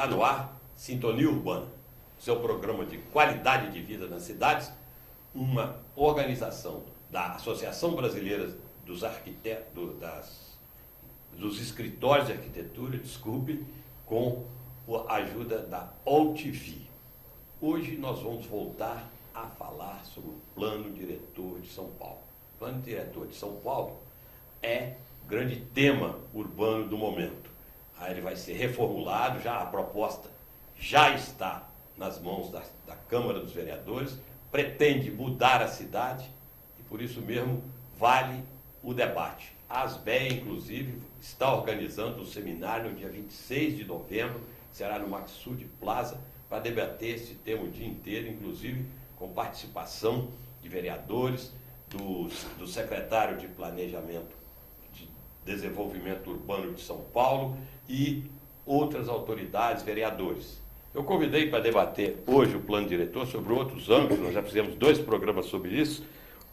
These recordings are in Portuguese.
no ar Sintonia Urbana, seu programa de qualidade de vida nas cidades, uma organização da Associação Brasileira dos Arquitetos, dos Escritórios de Arquitetura, com a ajuda da OutV. Hoje nós vamos voltar a falar sobre o Plano Diretor de São Paulo. O Plano Diretor de São Paulo é o grande tema urbano do momento. Aí ele vai ser reformulado, já a proposta já está nas mãos da Câmara dos Vereadores, pretende mudar a cidade e por isso mesmo vale o debate. A ASBEA, inclusive, está organizando um seminário no dia 26 de novembro, será no Maxud Plaza, para debater esse tema o dia inteiro, inclusive com participação de vereadores, do secretário de Planejamento de Desenvolvimento Urbano de São Paulo e outras autoridades, vereadores. Eu convidei para debater hoje o plano diretor sobre outros âmbitos, nós já fizemos 2 programas sobre isso,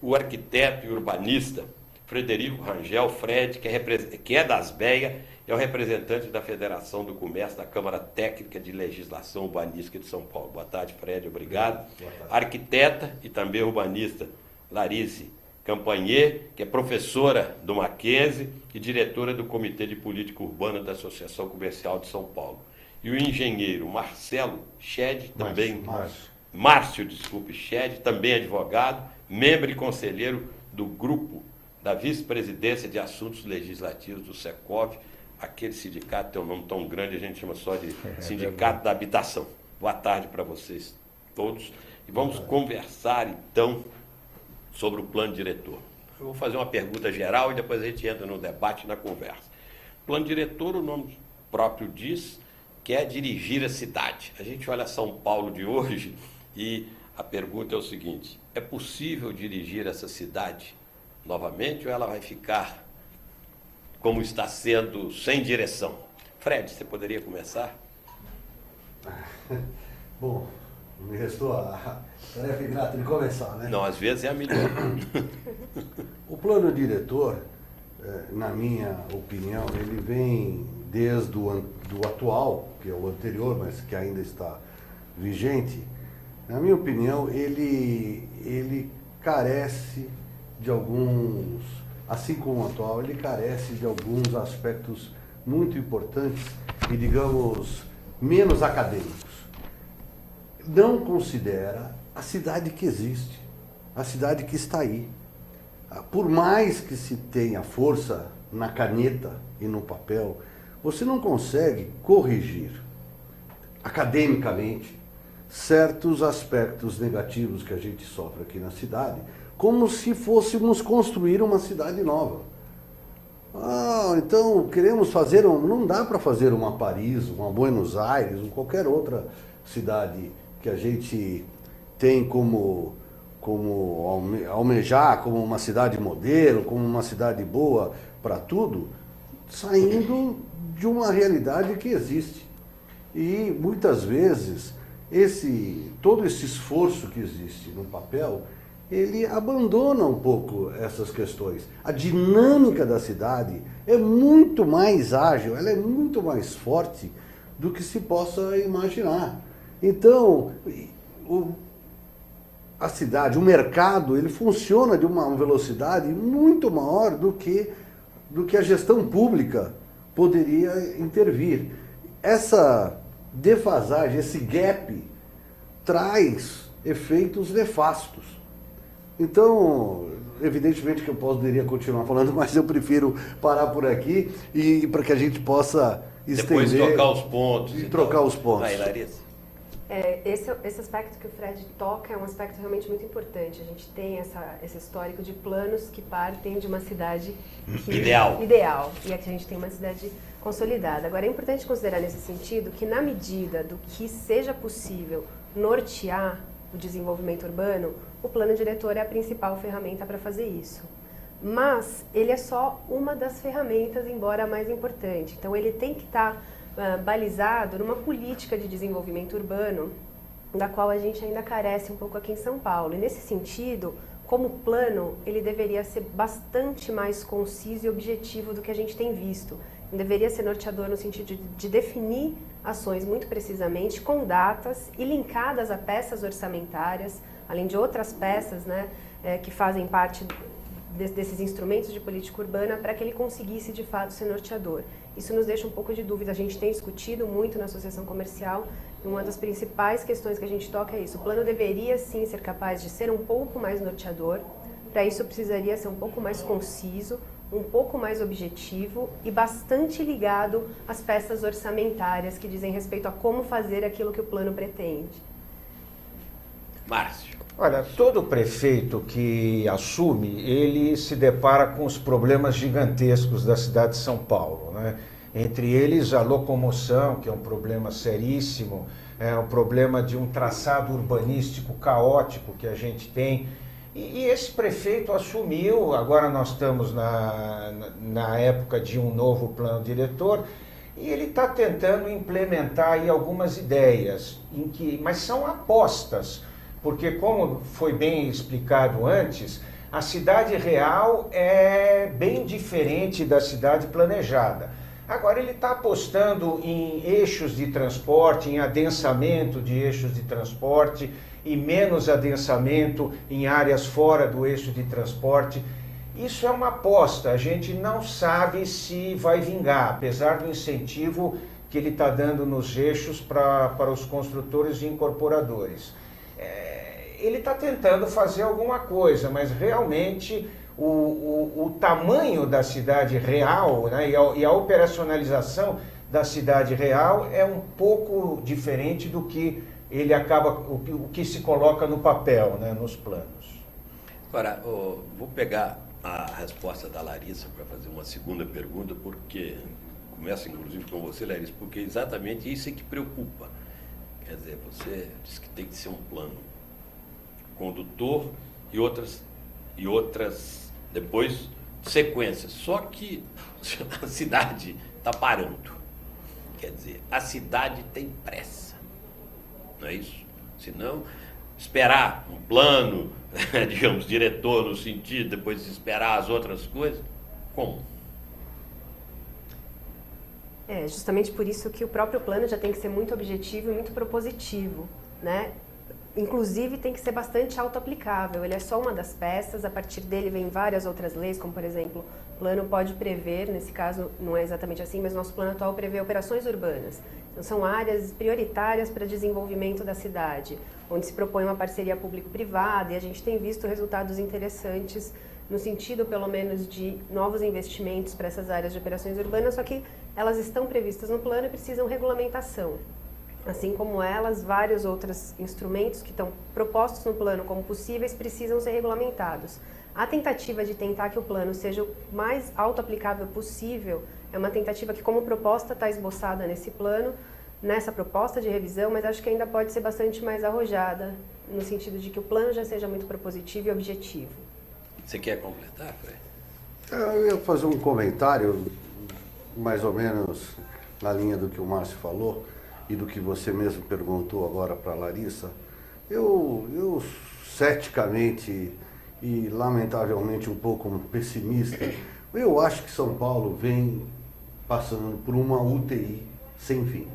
o arquiteto e urbanista Frederico Rangel, Fred, que é da ASBEA, é o representante da Federação do Comércio da Câmara Técnica de Legislação Urbanística de São Paulo. Boa tarde, Fred, obrigado. Boa tarde. Arquiteta e também urbanista Larice Campanher, que é professora do Mackenzie e diretora do Comitê de Política Urbana da Associação Comercial de São Paulo. E o engenheiro Marcelo Shed, também... Márcio Shed, também advogado, membro e conselheiro do grupo da Vice-Presidência de Assuntos Legislativos do SECOV, aquele sindicato tem um nome tão grande, a gente chama só de Sindicato da Habitação. Boa tarde para vocês todos. E vamos conversar, então, sobre o plano diretor. Eu vou fazer uma pergunta geral e depois a gente entra no debate e na conversa. Plano diretor, o nome próprio diz, que é dirigir a cidade. A gente olha São Paulo de hoje e a pergunta é o seguinte: é possível dirigir essa cidade novamente ou ela vai ficar como está sendo, sem direção? Fred, você poderia começar? Bom, me restou a tarefa ingrata de começar, né? Não, às vezes é a melhor. O plano diretor, na minha opinião, ele vem desde do atual, que é o anterior, mas que ainda está vigente. Na minha opinião, ele carece de alguns, assim como o atual, ele carece de alguns aspectos muito importantes e, digamos, menos acadêmicos. Não considera a cidade que existe, a cidade que está aí. Por mais que se tenha força na caneta e no papel, você não consegue corrigir academicamente certos aspectos negativos que a gente sofre aqui na cidade, como se fôssemos construir uma cidade nova. Então queremos fazer, não dá para fazer uma Paris, uma Buenos Aires, ou qualquer outra cidade que a gente tem como almejar, como uma cidade modelo, como uma cidade boa para tudo, saindo de uma realidade que existe. E muitas vezes todo esse esforço que existe no papel, ele abandona um pouco essas questões. A dinâmica da cidade é muito mais ágil, ela é muito mais forte do que se possa imaginar. Então, a cidade, o mercado, ele funciona de uma velocidade muito maior do que a gestão pública poderia intervir. Essa defasagem, esse gap, traz efeitos nefastos. Então, evidentemente que eu poderia continuar falando, mas eu prefiro parar por aqui e para que a gente possa estender... Depois trocar os pontos. E trocar os pontos. Vai, Larissa. Esse aspecto que o Fred toca é um aspecto realmente muito importante. A gente tem esse histórico de planos que partem de uma cidade ideal, e aqui a gente tem uma cidade consolidada. Agora, é importante considerar nesse sentido que, na medida do que seja possível nortear o desenvolvimento urbano, o plano diretor é a principal ferramenta para fazer isso. Mas ele é só uma das ferramentas, embora a mais importante. Então, ele tem que estar balizado numa política de desenvolvimento urbano, da qual a gente ainda carece um pouco aqui em São Paulo. E nesse sentido, como plano, ele deveria ser bastante mais conciso e objetivo do que a gente tem visto. Ele deveria ser norteador no sentido de definir ações muito precisamente com datas e linkadas a peças orçamentárias, além de outras peças, né, que fazem parte desses instrumentos de política urbana, para que ele conseguisse de fato ser norteador. Isso nos deixa um pouco de dúvida. A gente tem discutido muito na associação comercial, e uma das principais questões que a gente toca é isso. O plano deveria sim ser capaz de ser um pouco mais norteador. Para isso precisaria ser um pouco mais conciso, um pouco mais objetivo e bastante ligado às peças orçamentárias que dizem respeito a como fazer aquilo que o plano pretende. Márcio. Olha, todo prefeito que assume, ele se depara com os problemas gigantescos da cidade de São Paulo, né? Entre eles a locomoção, que é um problema seríssimo, é um problema de um traçado urbanístico caótico que a gente tem. E esse prefeito assumiu, agora nós estamos na época de um novo plano diretor, e ele está tentando implementar aí algumas ideias, mas são apostas. Porque, como foi bem explicado antes, a cidade real é bem diferente da cidade planejada. Agora, ele está apostando em eixos de transporte, em adensamento de eixos de transporte e menos adensamento em áreas fora do eixo de transporte. Isso é uma aposta, a gente não sabe se vai vingar, apesar do incentivo que ele está dando nos eixos para os construtores e incorporadores. Ele está tentando fazer alguma coisa, mas realmente o tamanho da cidade real, né, e a operacionalização da cidade real é um pouco diferente do que ele o que se coloca no papel, né, nos planos. Agora, vou pegar a resposta da Larissa para fazer uma segunda pergunta, porque começa inclusive com você, Larissa, porque exatamente isso é que preocupa. Quer dizer, você diz que tem que ser um plano condutor e outras depois sequências. Só que a cidade está parando. Quer dizer, a cidade tem pressa. Não é isso? Senão, esperar um plano, digamos, diretor no sentido, depois esperar as outras coisas, como? É justamente por isso que o próprio plano já tem que ser muito objetivo e muito propositivo, né? Inclusive tem que ser bastante auto-aplicável, ele é só uma das peças, a partir dele vem várias outras leis, como por exemplo, o plano pode prever, nesse caso não é exatamente assim, mas nosso plano atual prevê operações urbanas. Então são áreas prioritárias para desenvolvimento da cidade, onde se propõe uma parceria público-privada, e a gente tem visto resultados interessantes no sentido pelo menos de novos investimentos para essas áreas de operações urbanas, só que elas estão previstas no plano e precisam regulamentação. Assim como elas, vários outros instrumentos que estão propostos no plano como possíveis precisam ser regulamentados. A tentativa de tentar que o plano seja o mais auto-aplicável possível é uma tentativa que, como proposta, está esboçada nesse plano, nessa proposta de revisão, mas acho que ainda pode ser bastante mais arrojada, no sentido de que o plano já seja muito propositivo e objetivo. Você quer completar, Fred? Eu ia fazer um comentário, mais ou menos na linha do que o Márcio falou, e do que você mesmo perguntou agora para a Larissa. Eu ceticamente e lamentavelmente um pouco pessimista, eu acho que São Paulo vem passando por uma UTI sem fim.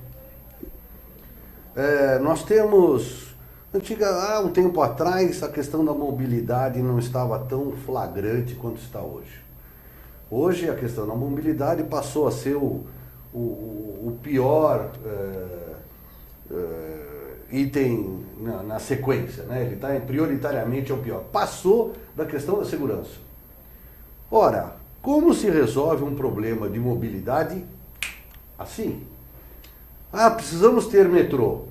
Nós temos, há um tempo atrás, a questão da mobilidade não estava tão flagrante quanto está hoje. Hoje a questão da mobilidade passou a ser o pior item na sequência, né? Ele está prioritariamente o pior. Passou da questão da segurança. Ora, como se resolve um problema de mobilidade assim? Precisamos ter metrô.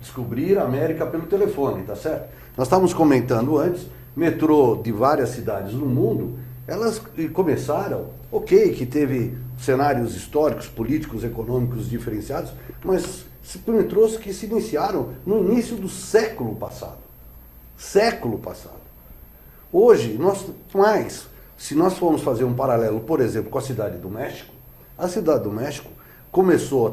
Descobrir a América pelo telefone, tá certo? Nós estávamos comentando antes, metrô de várias cidades no mundo, elas começaram, que teve cenários históricos, políticos, econômicos diferenciados, mas metrôs que se iniciaram no início do século passado. Século passado. Hoje, se nós formos fazer um paralelo, por exemplo, com a Cidade do México, a Cidade do México começou a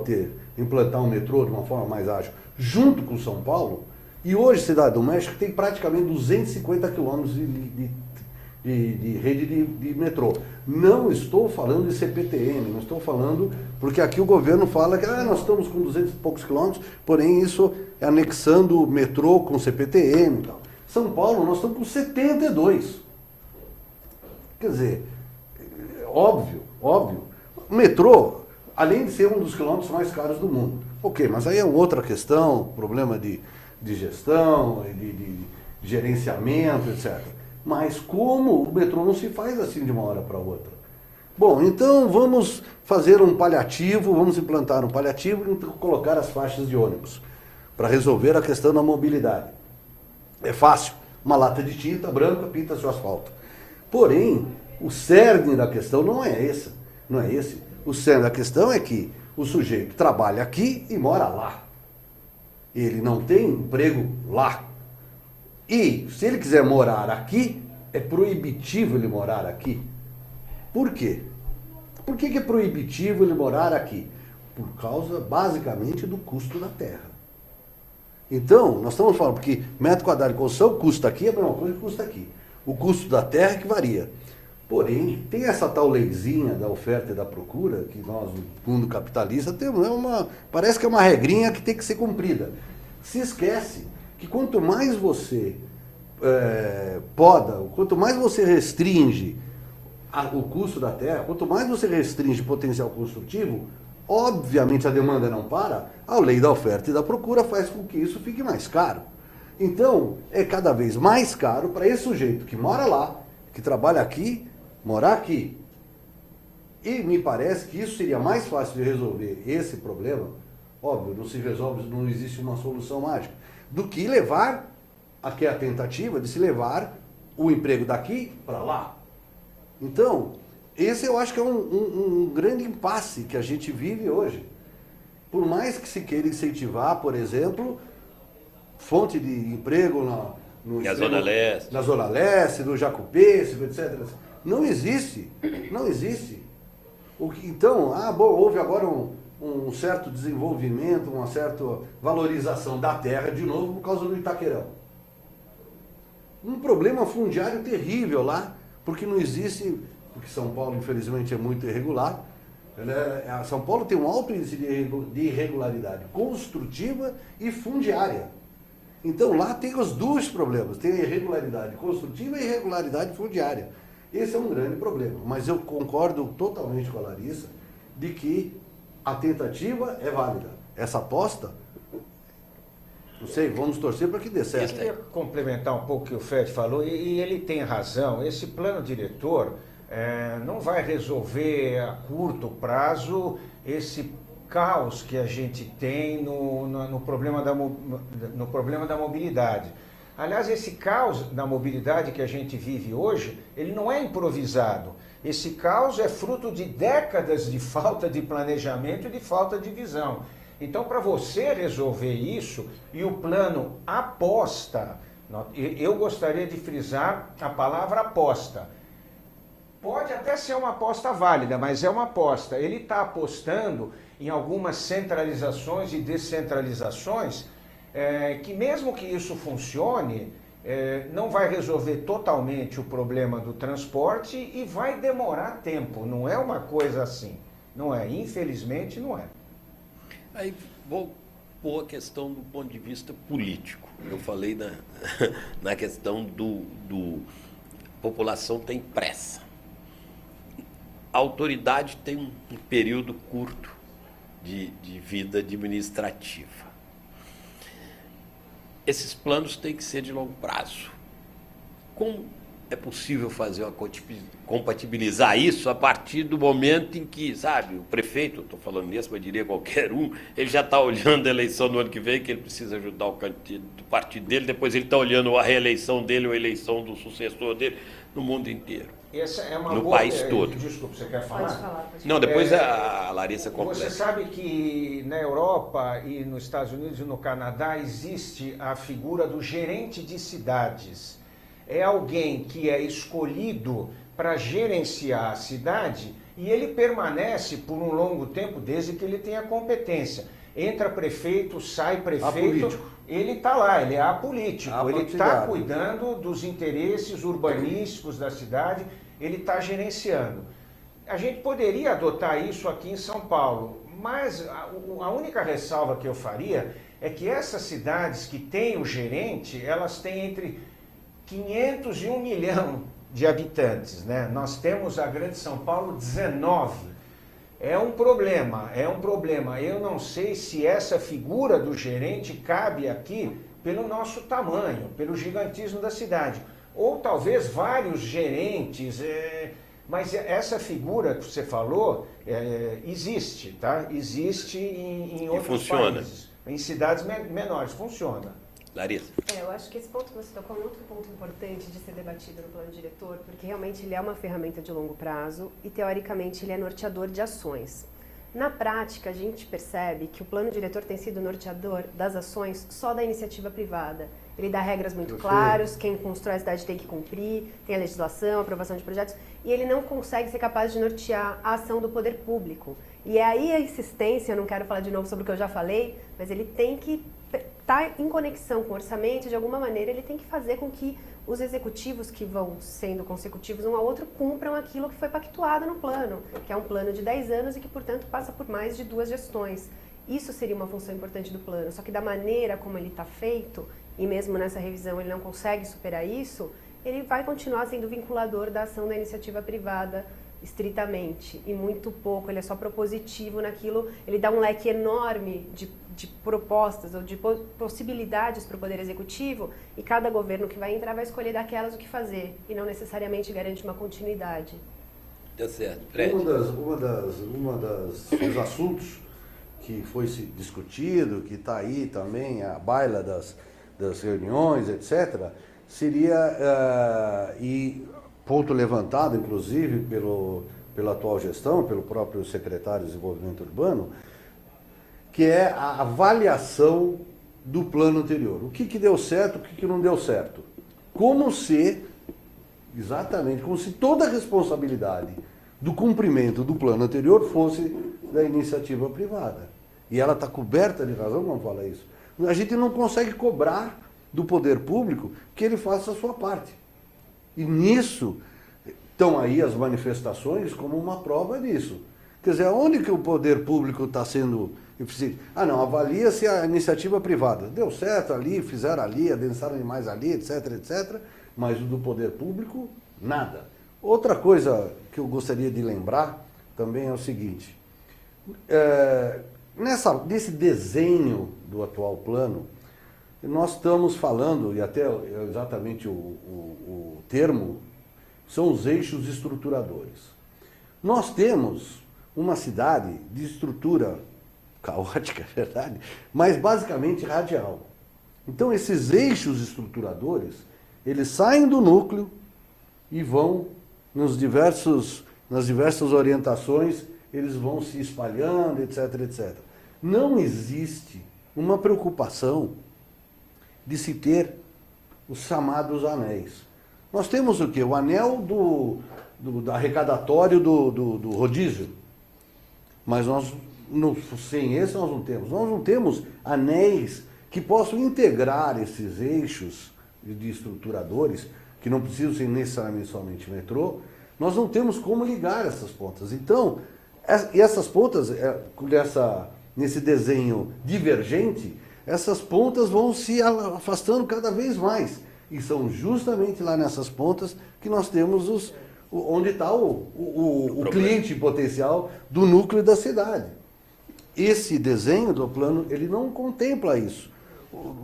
implantar um metrô de uma forma mais ágil, junto com São Paulo, e hoje a Cidade do México tem praticamente 250 quilômetros de rede de metrô. Não estou falando de CPTM, não estou falando, porque aqui o governo fala que nós estamos com 200 e poucos quilômetros, porém isso é anexando o metrô com CPTM e tal. São Paulo, nós estamos com 72. Quer dizer, óbvio. O metrô, além de ser um dos quilômetros mais caros do mundo. Ok, mas aí é outra questão, problema de gestão, de gerenciamento, etc. Mas como o metrô não se faz assim de uma hora para outra? Bom, então vamos fazer um paliativo, vamos implantar um paliativo e colocar as faixas de ônibus para resolver a questão da mobilidade. É fácil, uma lata de tinta branca pinta-se o asfalto. Porém, o cerne da questão não é esse. O cerne da questão é que o sujeito trabalha aqui e mora lá. Ele não tem emprego lá. E se ele quiser morar aqui, é proibitivo ele morar aqui. Por quê? Por que é proibitivo ele morar aqui? Por causa, basicamente, do custo da terra. Então, nós estamos falando, porque metro quadrado de construção custa aqui, é a mesma coisa que custa aqui. O custo da terra é que varia. Porém, tem essa tal leizinha da oferta e da procura, que nós, no mundo capitalista, temos, parece que é uma regrinha que tem que ser cumprida. Se esquece que quanto mais você poda, quanto mais você restringe o custo da terra, quanto mais você restringe o potencial construtivo, obviamente a demanda não para, a lei da oferta e da procura faz com que isso fique mais caro. Então, é cada vez mais caro para esse sujeito que mora lá, que trabalha aqui, morar aqui. E me parece que isso seria mais fácil de resolver esse problema, óbvio, não se resolve, não existe uma solução mágica, do que levar, aqui é a tentativa de se levar o emprego daqui para lá. Então, esse eu acho que é um grande impasse que a gente vive hoje. Por mais que se queira incentivar, por exemplo, fonte de emprego na Zona Leste. Na Zona Leste, no Jacupêssego, etc. Não existe. Então, houve agora um certo desenvolvimento, uma certa valorização da terra de novo por causa do Itaquerão. Um problema fundiário terrível lá, porque não existe, porque São Paulo infelizmente é muito irregular. São Paulo tem um alto índice de irregularidade construtiva e fundiária. Então lá tem os dois problemas, tem a irregularidade construtiva e a irregularidade fundiária. Esse é um grande problema, mas eu concordo totalmente com a Larissa de que a tentativa é válida. Essa aposta, não sei, vamos torcer para que dê certo. Eu queria complementar um pouco o que o Fred falou, e ele tem razão. Esse plano diretor não vai resolver a curto prazo esse caos que a gente tem no problema da mobilidade. Aliás, esse caos da mobilidade que a gente vive hoje, ele não é improvisado. Esse caos é fruto de décadas de falta de planejamento e de falta de visão. Então, para você resolver isso, e o plano aposta, eu gostaria de frisar a palavra aposta. Pode até ser uma aposta válida, mas é uma aposta. Ele está apostando em algumas centralizações e descentralizações, que mesmo que isso funcione, não vai resolver totalmente o problema do transporte e vai demorar tempo. Não é uma coisa assim. Não é, infelizmente não é. Aí vou pôr a questão do ponto de vista político. Eu falei na questão a população tem pressa. A autoridade tem um período curto de vida administrativa. Esses planos têm que ser de longo prazo. Como é possível compatibilizar isso a partir do momento em que, sabe, o prefeito, estou falando nisso, mas diria qualquer um, ele já está olhando a eleição do ano que vem, que ele precisa ajudar o candidato do partido dele, depois ele está olhando a reeleição dele ou a eleição do sucessor dele no mundo inteiro. Essa é uma no país todo. Desculpa, você quer falar? Pode falar. Não, depois a Larissa completa. Você sabe que na Europa e nos Estados Unidos e no Canadá existe a figura do gerente de cidades. É alguém que é escolhido para gerenciar a cidade e ele permanece por um longo tempo, desde que ele tenha competência. Entra prefeito, sai prefeito. ele está lá, ele é apolítico, ele está Apartidário. cuidando dos interesses urbanísticos da cidade, ele está gerenciando. A gente poderia adotar isso aqui em São Paulo, mas a única ressalva que eu faria é que essas cidades que têm o gerente, elas têm entre 500 e 1 milhão de habitantes, né? Nós temos a Grande São Paulo 19. É um problema, é um problema. Eu não sei se essa figura do gerente cabe aqui pelo nosso tamanho, pelo gigantismo da cidade. Ou talvez vários gerentes, mas essa figura que você falou existe, tá? Existe em outros países, em cidades menores, funciona. Larissa. Eu acho que esse ponto que você tocou é um outro ponto importante de ser debatido no plano diretor, porque realmente ele é uma ferramenta de longo prazo e, teoricamente, ele é norteador de ações. Na prática, a gente percebe que o plano diretor tem sido norteador das ações só da iniciativa privada. Ele dá regras muito claras, quem constrói a cidade tem que cumprir, tem a legislação, a aprovação de projetos, e ele não consegue ser capaz de nortear a ação do poder público. E é aí a insistência, eu não quero falar de novo sobre o que eu já falei, mas ele tem que estar em conexão com o orçamento, de alguma maneira ele tem que fazer com que os executivos que vão sendo consecutivos um ao outro cumpram aquilo que foi pactuado no plano, que é um plano de 10 anos e que, portanto, passa por mais de 2 gestões. Isso seria uma função importante do plano, só que da maneira como ele está feito, e mesmo nessa revisão ele não consegue superar isso, ele vai continuar sendo vinculador da ação da iniciativa privada estritamente, e muito pouco, ele é só propositivo naquilo, ele dá um leque enorme de propostas ou de possibilidades para o Poder Executivo, e cada governo que vai entrar vai escolher daquelas o que fazer, e não necessariamente garante uma continuidade. Tá certo. Fred. Dos assuntos que foi se discutido, que está aí também, a baila das reuniões, etc., seria, e ponto levantado, inclusive, pela atual gestão, pelo próprio secretário de Desenvolvimento Urbano, que é a avaliação do plano anterior. O que deu certo, o que não deu certo. Exatamente, como se toda a responsabilidade do cumprimento do plano anterior fosse da iniciativa privada. E ela está coberta de razão quando fala isso. A gente não consegue cobrar do poder público que ele faça a sua parte. E nisso estão aí as manifestações como uma prova disso. Quer dizer, onde que o poder público está sendo eficiente? Ah, não, avalia-se a iniciativa privada. Deu certo ali, fizeram ali, adensaram demais ali, etc, etc. Mas o do poder público, nada. Outra coisa que eu gostaria de lembrar também é o seguinte. Nesse desenho do atual plano, nós estamos falando, e até exatamente o termo, são os eixos estruturadores. Nós temos uma cidade de estrutura caótica, é verdade, mas basicamente radial. Então esses eixos estruturadores, eles saem do núcleo e vão nas diversas orientações, eles vão se espalhando, etc, etc. Não existe uma preocupação de se ter os chamados anéis. Nós temos o quê? O anel do arrecadatório do rodízio. Mas sem esse nós não temos. Nós não temos anéis que possam integrar esses eixos de estruturadores, que não precisam ser necessariamente somente metrô. Nós não temos como ligar essas pontas. Então, essas pontas, nesse desenho divergente, essas pontas vão se afastando cada vez mais. E são justamente lá nessas pontas que nós temos onde está o cliente potencial do núcleo da cidade. Esse desenho do plano, ele não contempla isso.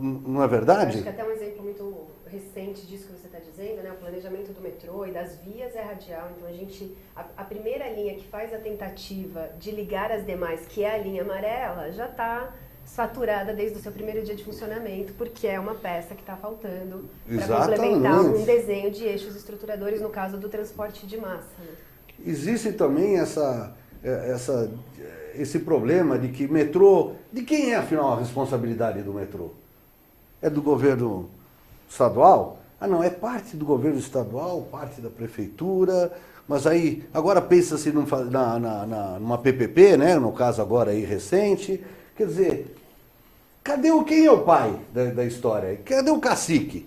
Não é verdade? Acho que até um exemplo muito recente disso que você está dizendo, né? O planejamento do metrô e das vias é radial. Então a primeira linha que faz a tentativa de ligar as demais, que é a linha amarela, já está saturada desde o seu primeiro dia de funcionamento, porque é uma peça que está faltando para complementar um desenho de eixos estruturadores, no caso do transporte de massa. Né? Existe também esse problema de que metrô... De quem é, afinal, a responsabilidade do metrô? É do governo estadual? Ah, não, é parte do governo estadual, parte da prefeitura, mas aí, agora pensa-se numa PPP, né, no caso agora aí recente. Quer dizer, quem é o pai da história? Cadê o cacique?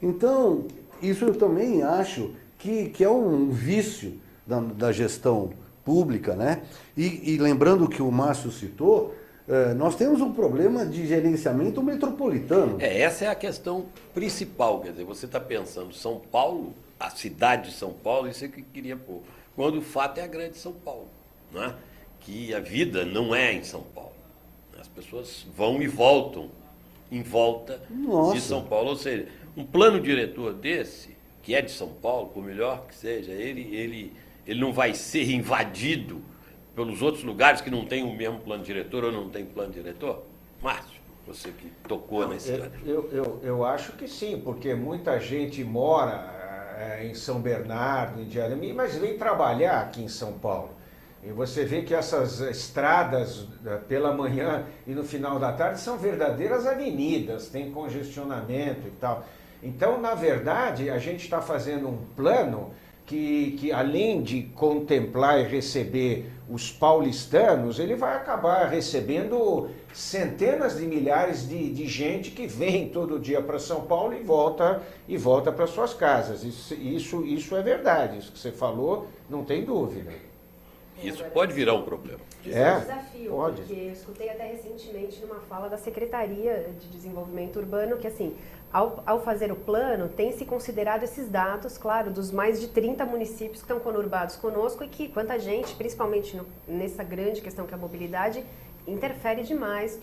Então, isso eu também acho que é um vício da gestão pública, né? E lembrando que o Márcio citou, nós temos um problema de gerenciamento metropolitano. Essa é a questão principal, quer dizer, você está pensando São Paulo, a cidade de São Paulo, isso é que eu queria pôr, quando o fato é a grande São Paulo, né? Que a vida não é em São Paulo. As pessoas vão e voltam em volta de São Paulo, ou seja, um plano diretor desse, que é de São Paulo, por melhor que seja, ele não vai ser invadido pelos outros lugares que não têm o mesmo plano diretor ou não tem plano diretor? Márcio, você que tocou na história. Eu acho que sim, porque muita gente mora em São Bernardo, em Diadema, mas vem trabalhar aqui em São Paulo. E você vê que essas estradas pela manhã e no final da tarde são verdadeiras avenidas, tem congestionamento e tal. Então, na verdade, a gente está fazendo um plano que além de contemplar e receber os paulistanos, ele vai acabar recebendo centenas de milhares de gente que vem todo dia para São Paulo e volta para suas casas. Isso é verdade, isso que você falou, não tem dúvida. Isso pode virar um problema. Isso é um desafio, pode. Porque eu escutei até recentemente numa fala da Secretaria de Desenvolvimento Urbano que, assim, ao fazer o plano, tem se considerado esses dados, claro, dos mais de 30 municípios que estão conurbados conosco e que, quanta gente, principalmente nessa grande questão que é a mobilidade, interfere demais.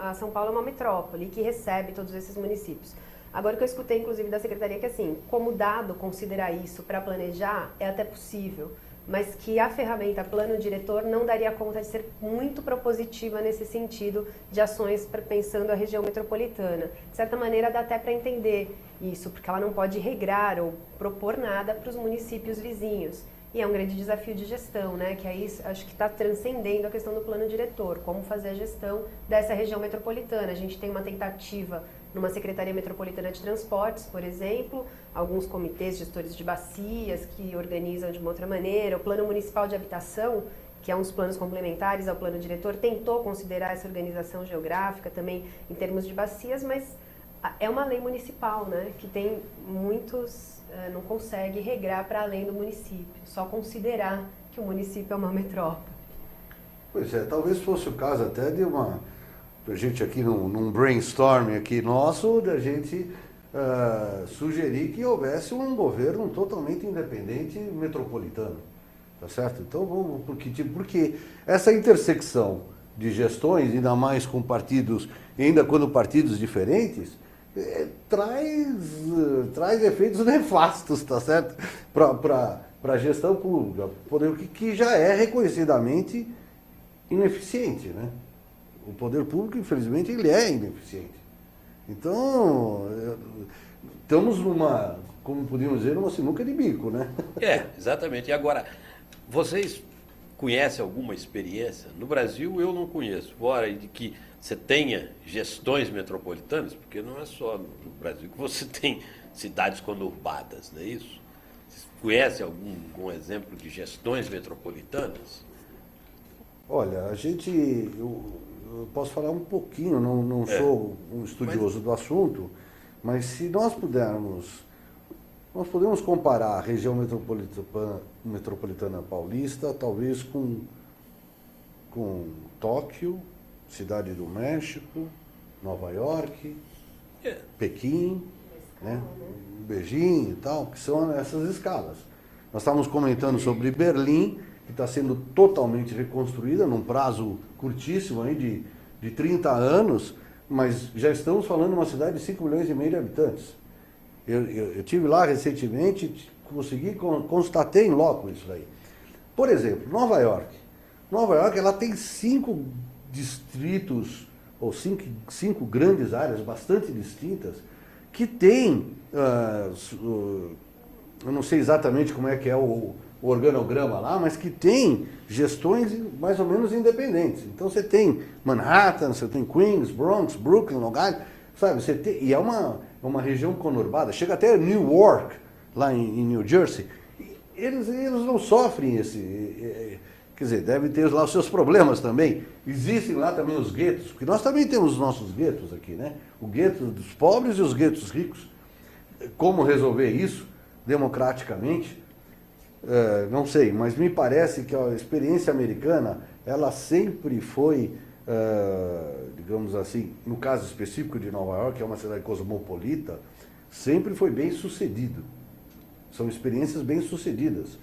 A São Paulo é uma metrópole que recebe todos esses municípios. Agora, o que eu escutei, inclusive, da Secretaria, que, assim, como dado considerar isso para planejar, é até possível, mas que a ferramenta plano diretor não daria conta de ser muito propositiva nesse sentido de ações pensando a região metropolitana. De certa maneira, dá até para entender isso, porque ela não pode regrar ou propor nada para os municípios vizinhos. E é um grande desafio de gestão, né? Que aí acho que está transcendendo a questão do plano diretor, como fazer a gestão dessa região metropolitana. A gente tem uma tentativa numa Secretaria Metropolitana de Transportes, por exemplo, alguns comitês gestores de bacias que organizam de uma outra maneira. O Plano Municipal de Habitação, que é um dos planos complementares ao plano diretor, tentou considerar essa organização geográfica também em termos de bacias, mas é uma lei municipal, né, que tem muitos, não consegue regrar para além do município, só considerar que o município é uma metrópole. Pois é, talvez fosse o caso até de a gente aqui num brainstorming aqui nosso, da gente sugerir que houvesse um governo totalmente independente metropolitano, tá certo? Então vamos, porque essa intersecção de gestões, ainda mais com partidos, ainda quando partidos diferentes, traz efeitos nefastos, tá certo? Para a gestão pública, que já é reconhecidamente ineficiente, né? O poder público, infelizmente, ele é ineficiente. Então, estamos como podíamos dizer, numa sinuca de bico, né? Exatamente. E agora, vocês conhecem alguma experiência? No Brasil, eu não conheço. Fora de que você tenha gestões metropolitanas, porque não é só no Brasil que você tem cidades conurbadas, não é isso? Vocês conhecem algum exemplo de gestões metropolitanas? Olha, eu posso falar um pouquinho, não sou um estudioso do assunto, mas se nós podemos comparar a região metropolitana paulista, talvez com Tóquio, Cidade do México, Nova York, Pequim, né? Beijing e tal, que são essas escalas. Nós estávamos comentando sobre Berlim, que está sendo totalmente reconstruída num prazo curtíssimo aí de 30 anos, mas já estamos falando de uma cidade de 5 milhões e meio de habitantes. Eu estive lá recentemente, constatei em loco isso daí. Por exemplo, Nova York. Nova York ela tem 5 distritos, ou 5 grandes áreas bastante distintas, que tem, eu não sei exatamente como é que é o organograma lá, mas que tem gestões mais ou menos independentes. Então você tem Manhattan, você tem Queens, Bronx, Brooklyn, Long Island, sabe? E é uma região conurbada, chega até Newark, lá em New Jersey. Eles não sofrem Quer dizer, deve ter lá os seus problemas também. Existem lá também os guetos, porque nós também temos os nossos guetos aqui, né? O gueto dos pobres e os guetos ricos. Como resolver isso democraticamente? Não sei, mas me parece que a experiência americana, ela sempre foi, digamos assim, no caso específico de Nova York, que é uma cidade cosmopolita, sempre foi bem sucedido. São experiências bem sucedidas.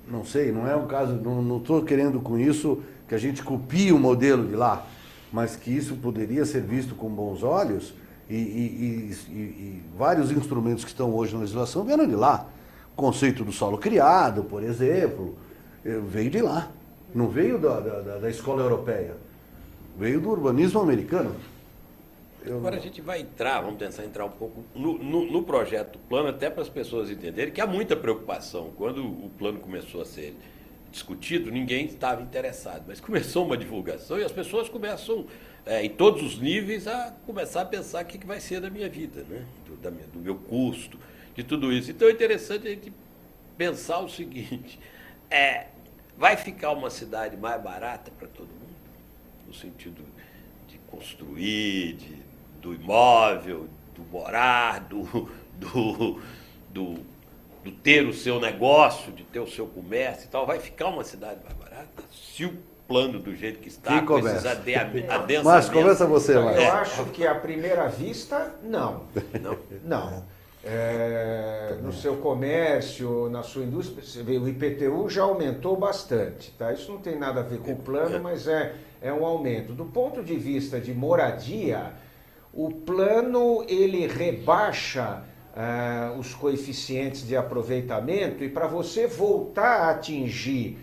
Não sei, não é um caso, não estou querendo com isso que a gente copie o modelo de lá, mas que isso poderia ser visto com bons olhos e vários instrumentos que estão hoje na legislação vieram de lá. O conceito do solo criado, por exemplo, veio de lá, não veio da escola europeia, veio do urbanismo americano. Agora a gente vai entrar, vamos tentar entrar um pouco no projeto do plano, até para as pessoas entenderem que há muita preocupação. Quando o plano começou a ser discutido, ninguém estava interessado, mas começou uma divulgação e as pessoas começam, em todos os níveis, a começar a pensar o que vai ser da minha vida, né? do meu custo, de tudo isso. Então é interessante a gente pensar o seguinte, vai ficar uma cidade mais barata para todo mundo? No sentido de construir, do imóvel, do morar, do ter o seu negócio, de ter o seu comércio e tal, vai ficar uma cidade mais barata? Se o plano do jeito que está, com esses adensamentos... Mas começa você, Márcio. Eu acho que à primeira vista, não. Não. No seu comércio, na sua indústria, você vê, o IPTU já aumentou bastante, tá? Isso não tem nada a ver com o plano, mas é um aumento. Do ponto de vista de moradia, o plano ele rebaixa os coeficientes de aproveitamento e para você voltar a atingir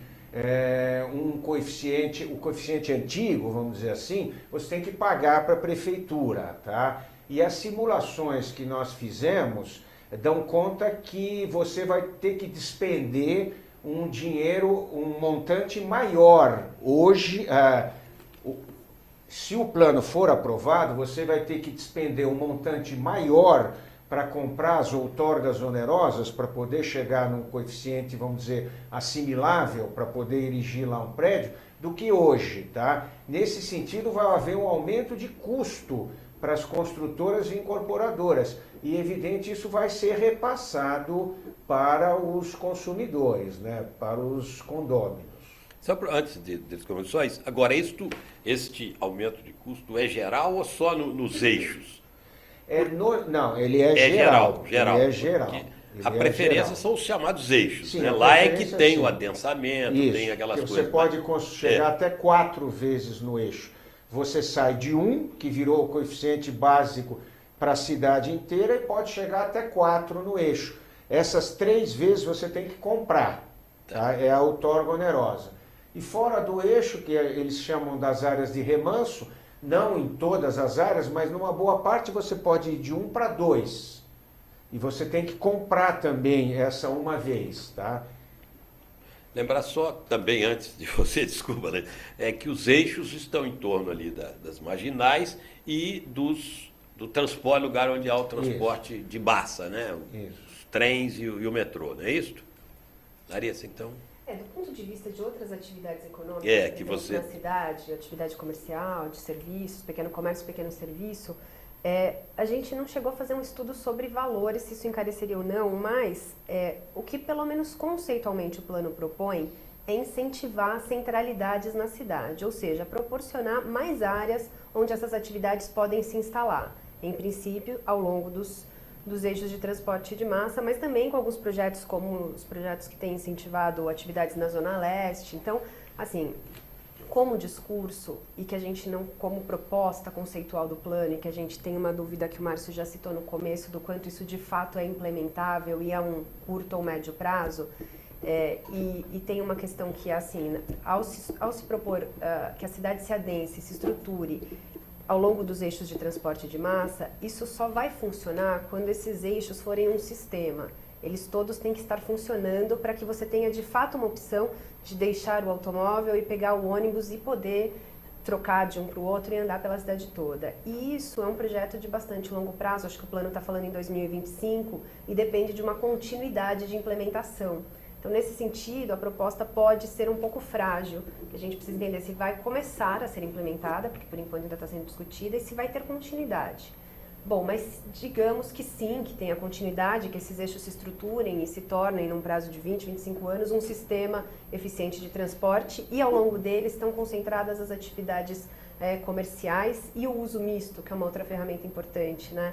o coeficiente antigo, vamos dizer assim, você tem que pagar para a prefeitura, tá? E as simulações que nós fizemos dão conta que você vai ter que despender um dinheiro, um montante maior. Hoje, se o plano for aprovado, você vai ter que despender um montante maior para comprar as outorgas onerosas, para poder chegar num coeficiente, vamos dizer, assimilável, para poder erigir lá um prédio, do que hoje, tá? Nesse sentido, vai haver um aumento de custo para as construtoras e incorporadoras. E, evidente, isso vai ser repassado para os consumidores, né? Para os condôminos. Só antes desses comentários, agora, este aumento de custo é geral ou só nos eixos? Não, ele é geral. Geral. Ele é geral. A preferência são os chamados eixos. Sim, né? Lá é que tem sim. o adensamento, Isso, tem aquelas você coisas. pode chegar até 4 vezes no eixo. Você sai de 1, que virou o coeficiente básico para a cidade inteira, e pode chegar até 4 no eixo. Essas 3 vezes você tem que comprar. Tá? É a outorga onerosa. E fora do eixo, que eles chamam das áreas de remanso, não em todas as áreas, mas numa boa parte você pode ir de 1 para 2. E você tem que comprar também essa uma vez, tá? Lembrar só também, antes de você, desculpa, né? É que os eixos estão em torno ali das marginais e do transporte, lugar onde há o transporte de massa, né? Os trens e o metrô, não é isso? Larissa, então... do ponto de vista de outras atividades econômicas que você... na cidade, atividade comercial, de serviços, pequeno comércio, pequeno serviço, a gente não chegou a fazer um estudo sobre valores, se isso encareceria ou não, mas o que pelo menos conceitualmente o plano propõe é incentivar centralidades na cidade, ou seja, proporcionar mais áreas onde essas atividades podem se instalar, em princípio ao longo dos eixos de transporte de massa, mas também com alguns projetos como os projetos que têm incentivado atividades na Zona Leste. Então, assim, como discurso e que a gente não, como proposta conceitual do plano, e que a gente tem uma dúvida que o Márcio já citou no começo, do quanto isso de fato é implementável e a um curto ou médio prazo, e tem uma questão que é assim, ao se propor que a cidade se adense, se estruture ao longo dos eixos de transporte de massa, isso só vai funcionar quando esses eixos forem um sistema. Eles todos têm que estar funcionando para que você tenha de fato uma opção de deixar o automóvel e pegar o ônibus e poder trocar de um para o outro e andar pela cidade toda. E isso é um projeto de bastante longo prazo, acho que o plano está falando em 2025 e depende de uma continuidade de implementação. Então, nesse sentido, a proposta pode ser um pouco frágil, que a gente precisa entender se vai começar a ser implementada, porque por enquanto ainda está sendo discutida, e se vai ter continuidade. Bom, mas digamos que sim, que tenha continuidade, que esses eixos se estruturem e se tornem, num prazo de 20, 25 anos, um sistema eficiente de transporte e ao longo deles estão concentradas as atividades comerciais e o uso misto, que é uma outra ferramenta importante, né?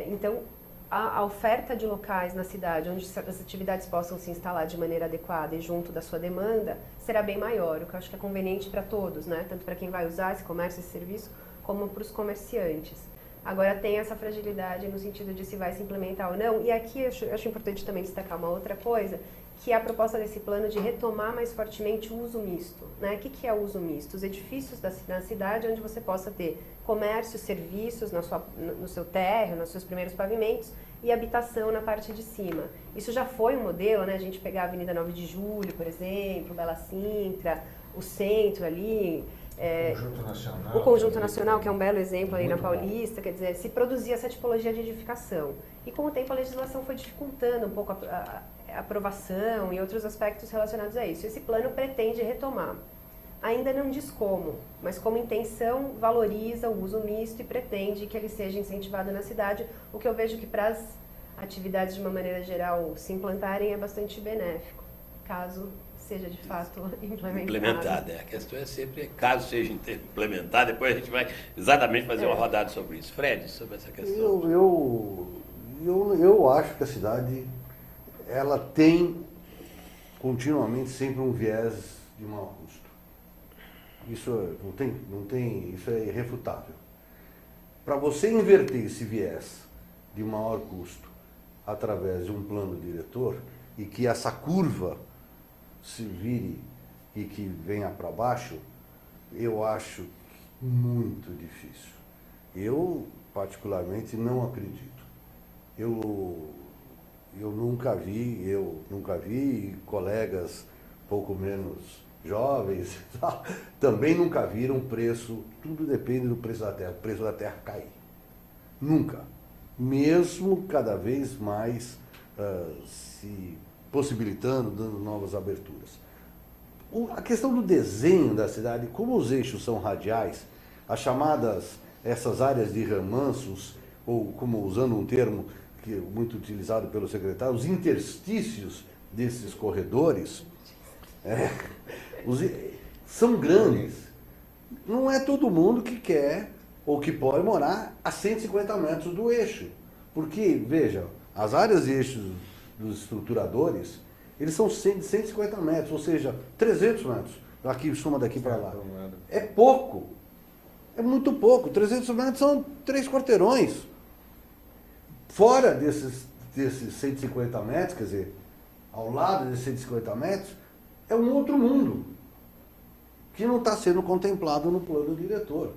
Então, a oferta de locais na cidade onde as atividades possam se instalar de maneira adequada e junto da sua demanda será bem maior, o que eu acho que é conveniente para todos, né? Tanto para quem vai usar esse comércio, esse serviço, como para os comerciantes. Agora tem essa fragilidade no sentido de se vai se implementar ou não. E aqui eu acho importante também destacar uma outra coisa, que é a proposta desse plano de retomar mais fortemente o uso misto, né? O que é o uso misto? Os edifícios na cidade onde você possa ter comércio, serviços no seu térreo, nos seus primeiros pavimentos e habitação na parte de cima. Isso já foi um modelo, né? A gente pegar a Avenida 9 de Julho, por exemplo, Bela Sintra, o centro ali... o Conjunto Nacional, que é um belo exemplo aí na Paulista, quer dizer, se produzia essa tipologia de edificação. E com o tempo a legislação foi dificultando um pouco a aprovação e outros aspectos relacionados a isso. Esse plano pretende retomar. Ainda não diz como, mas como intenção valoriza o uso misto e pretende que ele seja incentivado na cidade, o que eu vejo que para as atividades de uma maneira geral se implantarem é bastante benéfico, caso seja de fato implementado. A questão é sempre, caso seja implementado, depois a gente vai exatamente fazer uma rodada sobre isso. Fred, sobre essa questão. Eu acho que a cidade, ela tem continuamente sempre um viés de maior custo. Isso não tem, isso é irrefutável. Para você inverter esse viés de maior custo através de um plano diretor e que essa curva se vire e que venha para baixo, eu acho muito difícil. Eu, particularmente, não acredito. Eu nunca vi, colegas pouco menos jovens também nunca viram preço, tudo depende do preço da terra, o preço da terra cair. Nunca. Mesmo cada vez mais se possibilitando, dando novas aberturas. A questão do desenho da cidade, como os eixos são radiais, essas áreas de remansos, ou como usando um termo que é muito utilizado pelo secretário, os interstícios desses corredores, são grandes. Não é todo mundo que quer ou que pode morar a 150 metros do eixo. Porque, veja, as áreas de eixos dos estruturadores, eles são de 150 metros, ou seja, 300 metros, daqui, soma daqui para lá. É pouco, é muito pouco, 300 metros são 3 quarteirões. Fora desses 150 metros, quer dizer, ao lado desses 150 metros, é um outro mundo, que não está sendo contemplado no plano diretor.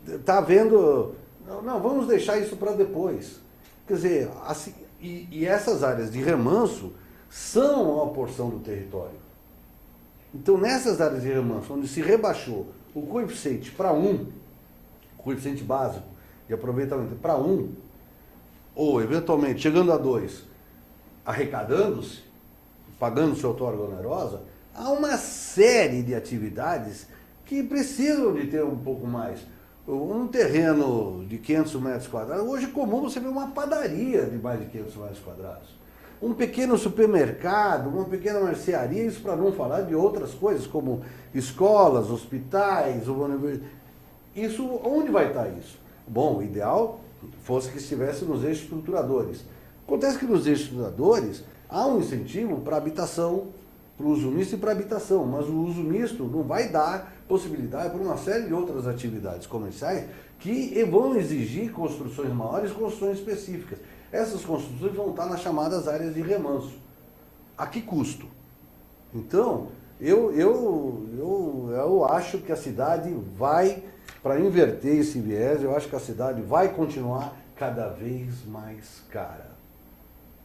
Está vendo, não, vamos deixar isso para depois. Quer dizer, assim, e essas áreas de remanso são uma porção do território. Então, nessas áreas de remanso, onde se rebaixou o coeficiente para 1, coeficiente básico de aproveitamento para 1, ou eventualmente chegando a 2, arrecadando-se, pagando sua outorga onerosa, há uma série de atividades que precisam de ter um pouco mais. Um terreno de 500 metros quadrados, hoje é comum você ver uma padaria de mais de 500 metros quadrados. Um pequeno supermercado, uma pequena mercearia, isso para não falar de outras coisas, como escolas, hospitais, isso, onde vai estar isso? Bom, o ideal fosse que estivesse nos eixos estruturadores. Acontece que nos eixos estruturadores há um incentivo para habitação, para o uso misto e para habitação, mas o uso misto não vai dar possibilidade para uma série de outras atividades comerciais que vão exigir construções maiores, construções específicas. Essas construções vão estar nas chamadas áreas de remanso. A que custo? Então, eu acho que a cidade vai, para inverter esse viés, eu acho que a cidade vai continuar cada vez mais cara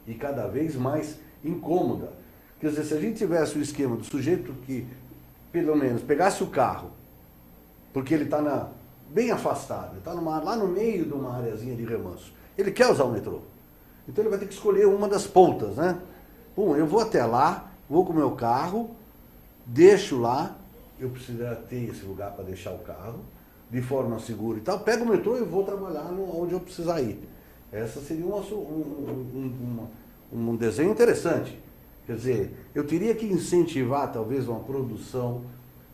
e cada vez mais incômoda. Quer dizer, se a gente tivesse o esquema do sujeito que, pelo menos, pegasse o carro, porque ele está bem afastado, ele está lá no meio de uma areazinha de remanso, ele quer usar o metrô. Então ele vai ter que escolher uma das pontas, né? Pum, eu vou até lá, vou com o meu carro, deixo lá, eu precisaria ter esse lugar para deixar o carro, de forma segura e tal, pego o metrô e vou trabalhar onde eu precisar ir. Essa seria um desenho interessante. Quer dizer, eu teria que incentivar talvez uma produção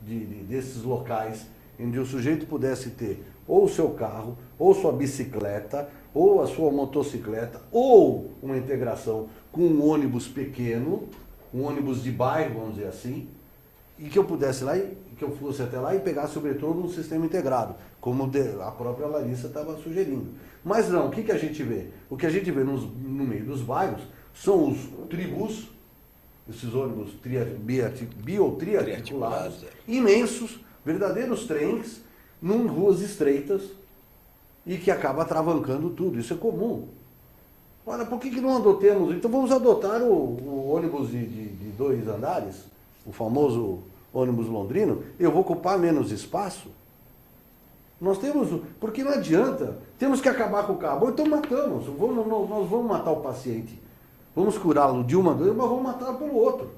desses locais, onde o sujeito pudesse ter ou o seu carro, ou sua bicicleta, ou a sua motocicleta, ou uma integração com um ônibus pequeno, um ônibus de bairro, vamos dizer assim, e que eu pudesse lá, que eu fosse até lá e pegasse o metrô num sistema integrado, como a própria Larissa estava sugerindo. Mas não, o que a gente vê? O que a gente vê no meio dos bairros são os tribus, esses ônibus biotriarticulados, imensos, verdadeiros trens, em ruas estreitas, e que acaba travancando tudo. Isso é comum. Ora, por que não adotemos? Então vamos adotar o ônibus de 2 andares, o famoso ônibus londrino. Eu vou ocupar menos espaço. Nós temos, porque não adianta, temos que acabar com o carro. Bom, então matamos, nós vamos matar o paciente. Vamos curá-lo de uma doença, mas vamos matar pelo outro.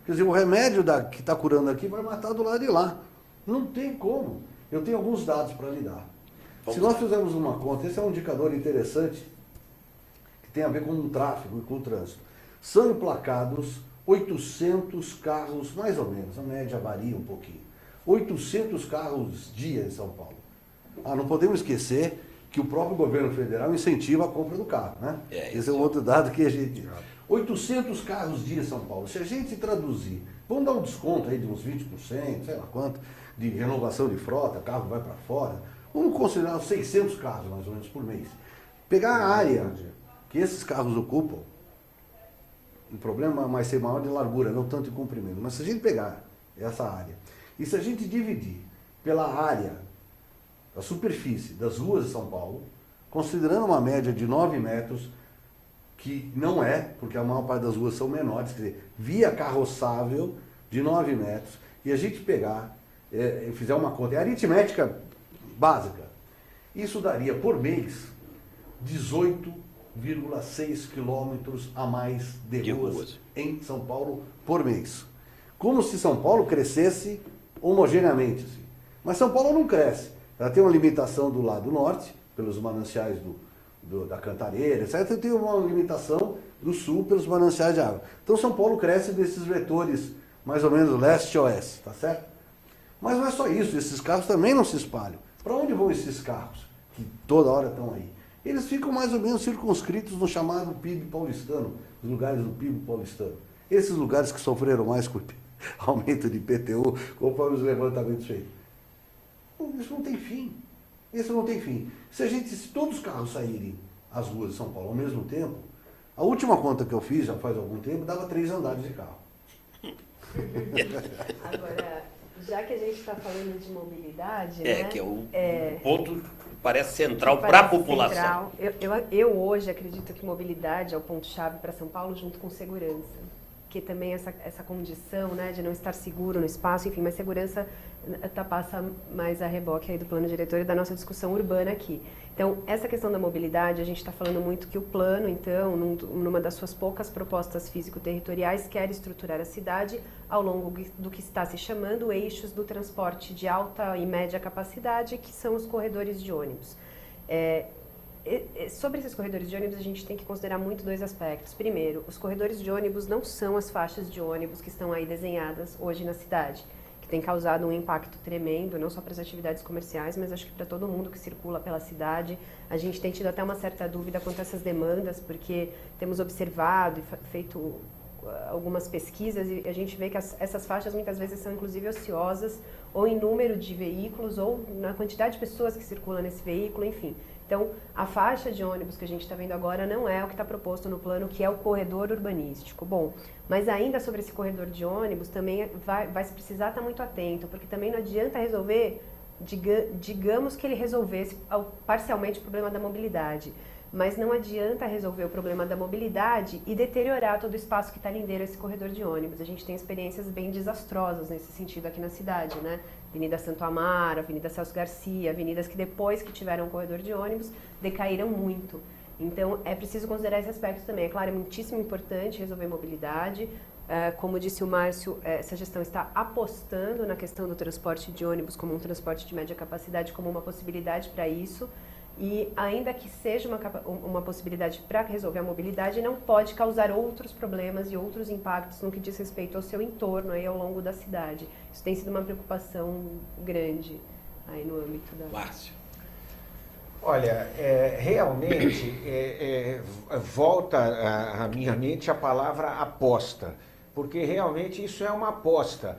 Quer dizer, o remédio que está curando aqui vai matar do lado de lá. Não tem como. Eu tenho alguns dados para lhe dar. Se nós fizermos uma conta, esse é um indicador interessante, que tem a ver com o tráfego e com o trânsito. São emplacados 800 carros, mais ou menos, a média varia um pouquinho. 800 carros dia em São Paulo. Não podemos esquecer que o próprio governo federal incentiva a compra do carro, né? Esse é um outro dado que a gente... 800 carros dia em São Paulo. Se a gente traduzir, vamos dar um desconto aí de uns 20%, sei lá quanto, de renovação de frota, carro vai para fora, vamos considerar 600 carros mais ou menos por mês. Pegar a área que esses carros ocupam, o problema vai ser maior de largura, não tanto de comprimento, mas se a gente pegar essa área, e se a gente dividir pela área, a superfície das ruas de São Paulo, considerando uma média de 9 metros, que não é, porque a maior parte das ruas são menores, quer dizer, via carroçável de 9 metros, e a gente pegar, fizer uma conta, é aritmética básica, isso daria por mês 18,6 quilômetros a mais de ruas em São Paulo por mês. Como se São Paulo crescesse homogeneamente. Assim. Mas São Paulo não cresce. Ela tem uma limitação do lado norte, pelos mananciais da Cantareira, etc. E tem uma limitação do sul, pelos mananciais de água. Então São Paulo cresce desses vetores, mais ou menos leste-oeste, tá certo? Mas não é só isso, esses carros também não se espalham. Para onde vão esses carros, que toda hora estão aí? Eles ficam mais ou menos circunscritos no chamado PIB paulistano, os lugares do PIB paulistano. Esses lugares que sofreram mais com o aumento de IPTU, conforme os levantamentos feitos. Isso não tem fim. Isso não tem fim. Se todos os carros saírem às ruas de São Paulo ao mesmo tempo, a última conta que eu fiz, já faz algum tempo, dava 3 andares de carro. Agora, já que a gente está falando de mobilidade, que é o ponto parece central para a população. Eu hoje acredito que mobilidade é o ponto-chave para São Paulo, junto com segurança. Que também essa condição, né, de não estar seguro no espaço, enfim, mas segurança passa mais a reboque aí do plano diretor e da nossa discussão urbana aqui. Então, essa questão da mobilidade, a gente está falando muito que o plano, então, numa das suas poucas propostas físico-territoriais, quer estruturar a cidade ao longo do que está se chamando eixos do transporte de alta e média capacidade, que são os corredores de ônibus. Sobre esses corredores de ônibus, a gente tem que considerar muito 2 aspectos. Primeiro, os corredores de ônibus não são as faixas de ônibus que estão aí desenhadas hoje na cidade, que tem causado um impacto tremendo, não só para as atividades comerciais, mas acho que para todo mundo que circula pela cidade. A gente tem tido até uma certa dúvida quanto a essas demandas, porque temos observado e feito algumas pesquisas e a gente vê que essas faixas muitas vezes são inclusive ociosas, ou em número de veículos, ou na quantidade de pessoas que circulam nesse veículo, enfim. Então, a faixa de ônibus que a gente está vendo agora não é o que está proposto no plano, que é o corredor urbanístico. Bom, mas ainda sobre esse corredor de ônibus, também vai se precisar estar muito atento, porque também não adianta resolver, digamos que ele resolvesse parcialmente o problema da mobilidade, mas não adianta resolver o problema da mobilidade e deteriorar todo o espaço que está lindeiro esse corredor de ônibus. A gente tem experiências bem desastrosas nesse sentido aqui na cidade, né? Avenida Santo Amaro, Avenida Celso Garcia, avenidas que depois que tiveram um corredor de ônibus decaíram muito. Então, é preciso considerar esse aspecto também. É claro, é muitíssimo importante resolver mobilidade. Como disse o Márcio, essa gestão está apostando na questão do transporte de ônibus como um transporte de média capacidade, como uma possibilidade para isso. E ainda que seja uma possibilidade para resolver a mobilidade, não pode causar outros problemas e outros impactos no que diz respeito ao seu entorno aí ao longo da cidade. Isso tem sido uma preocupação grande aí no âmbito da... Márcio. Olha, realmente volta à minha mente a palavra aposta, porque realmente isso é uma aposta.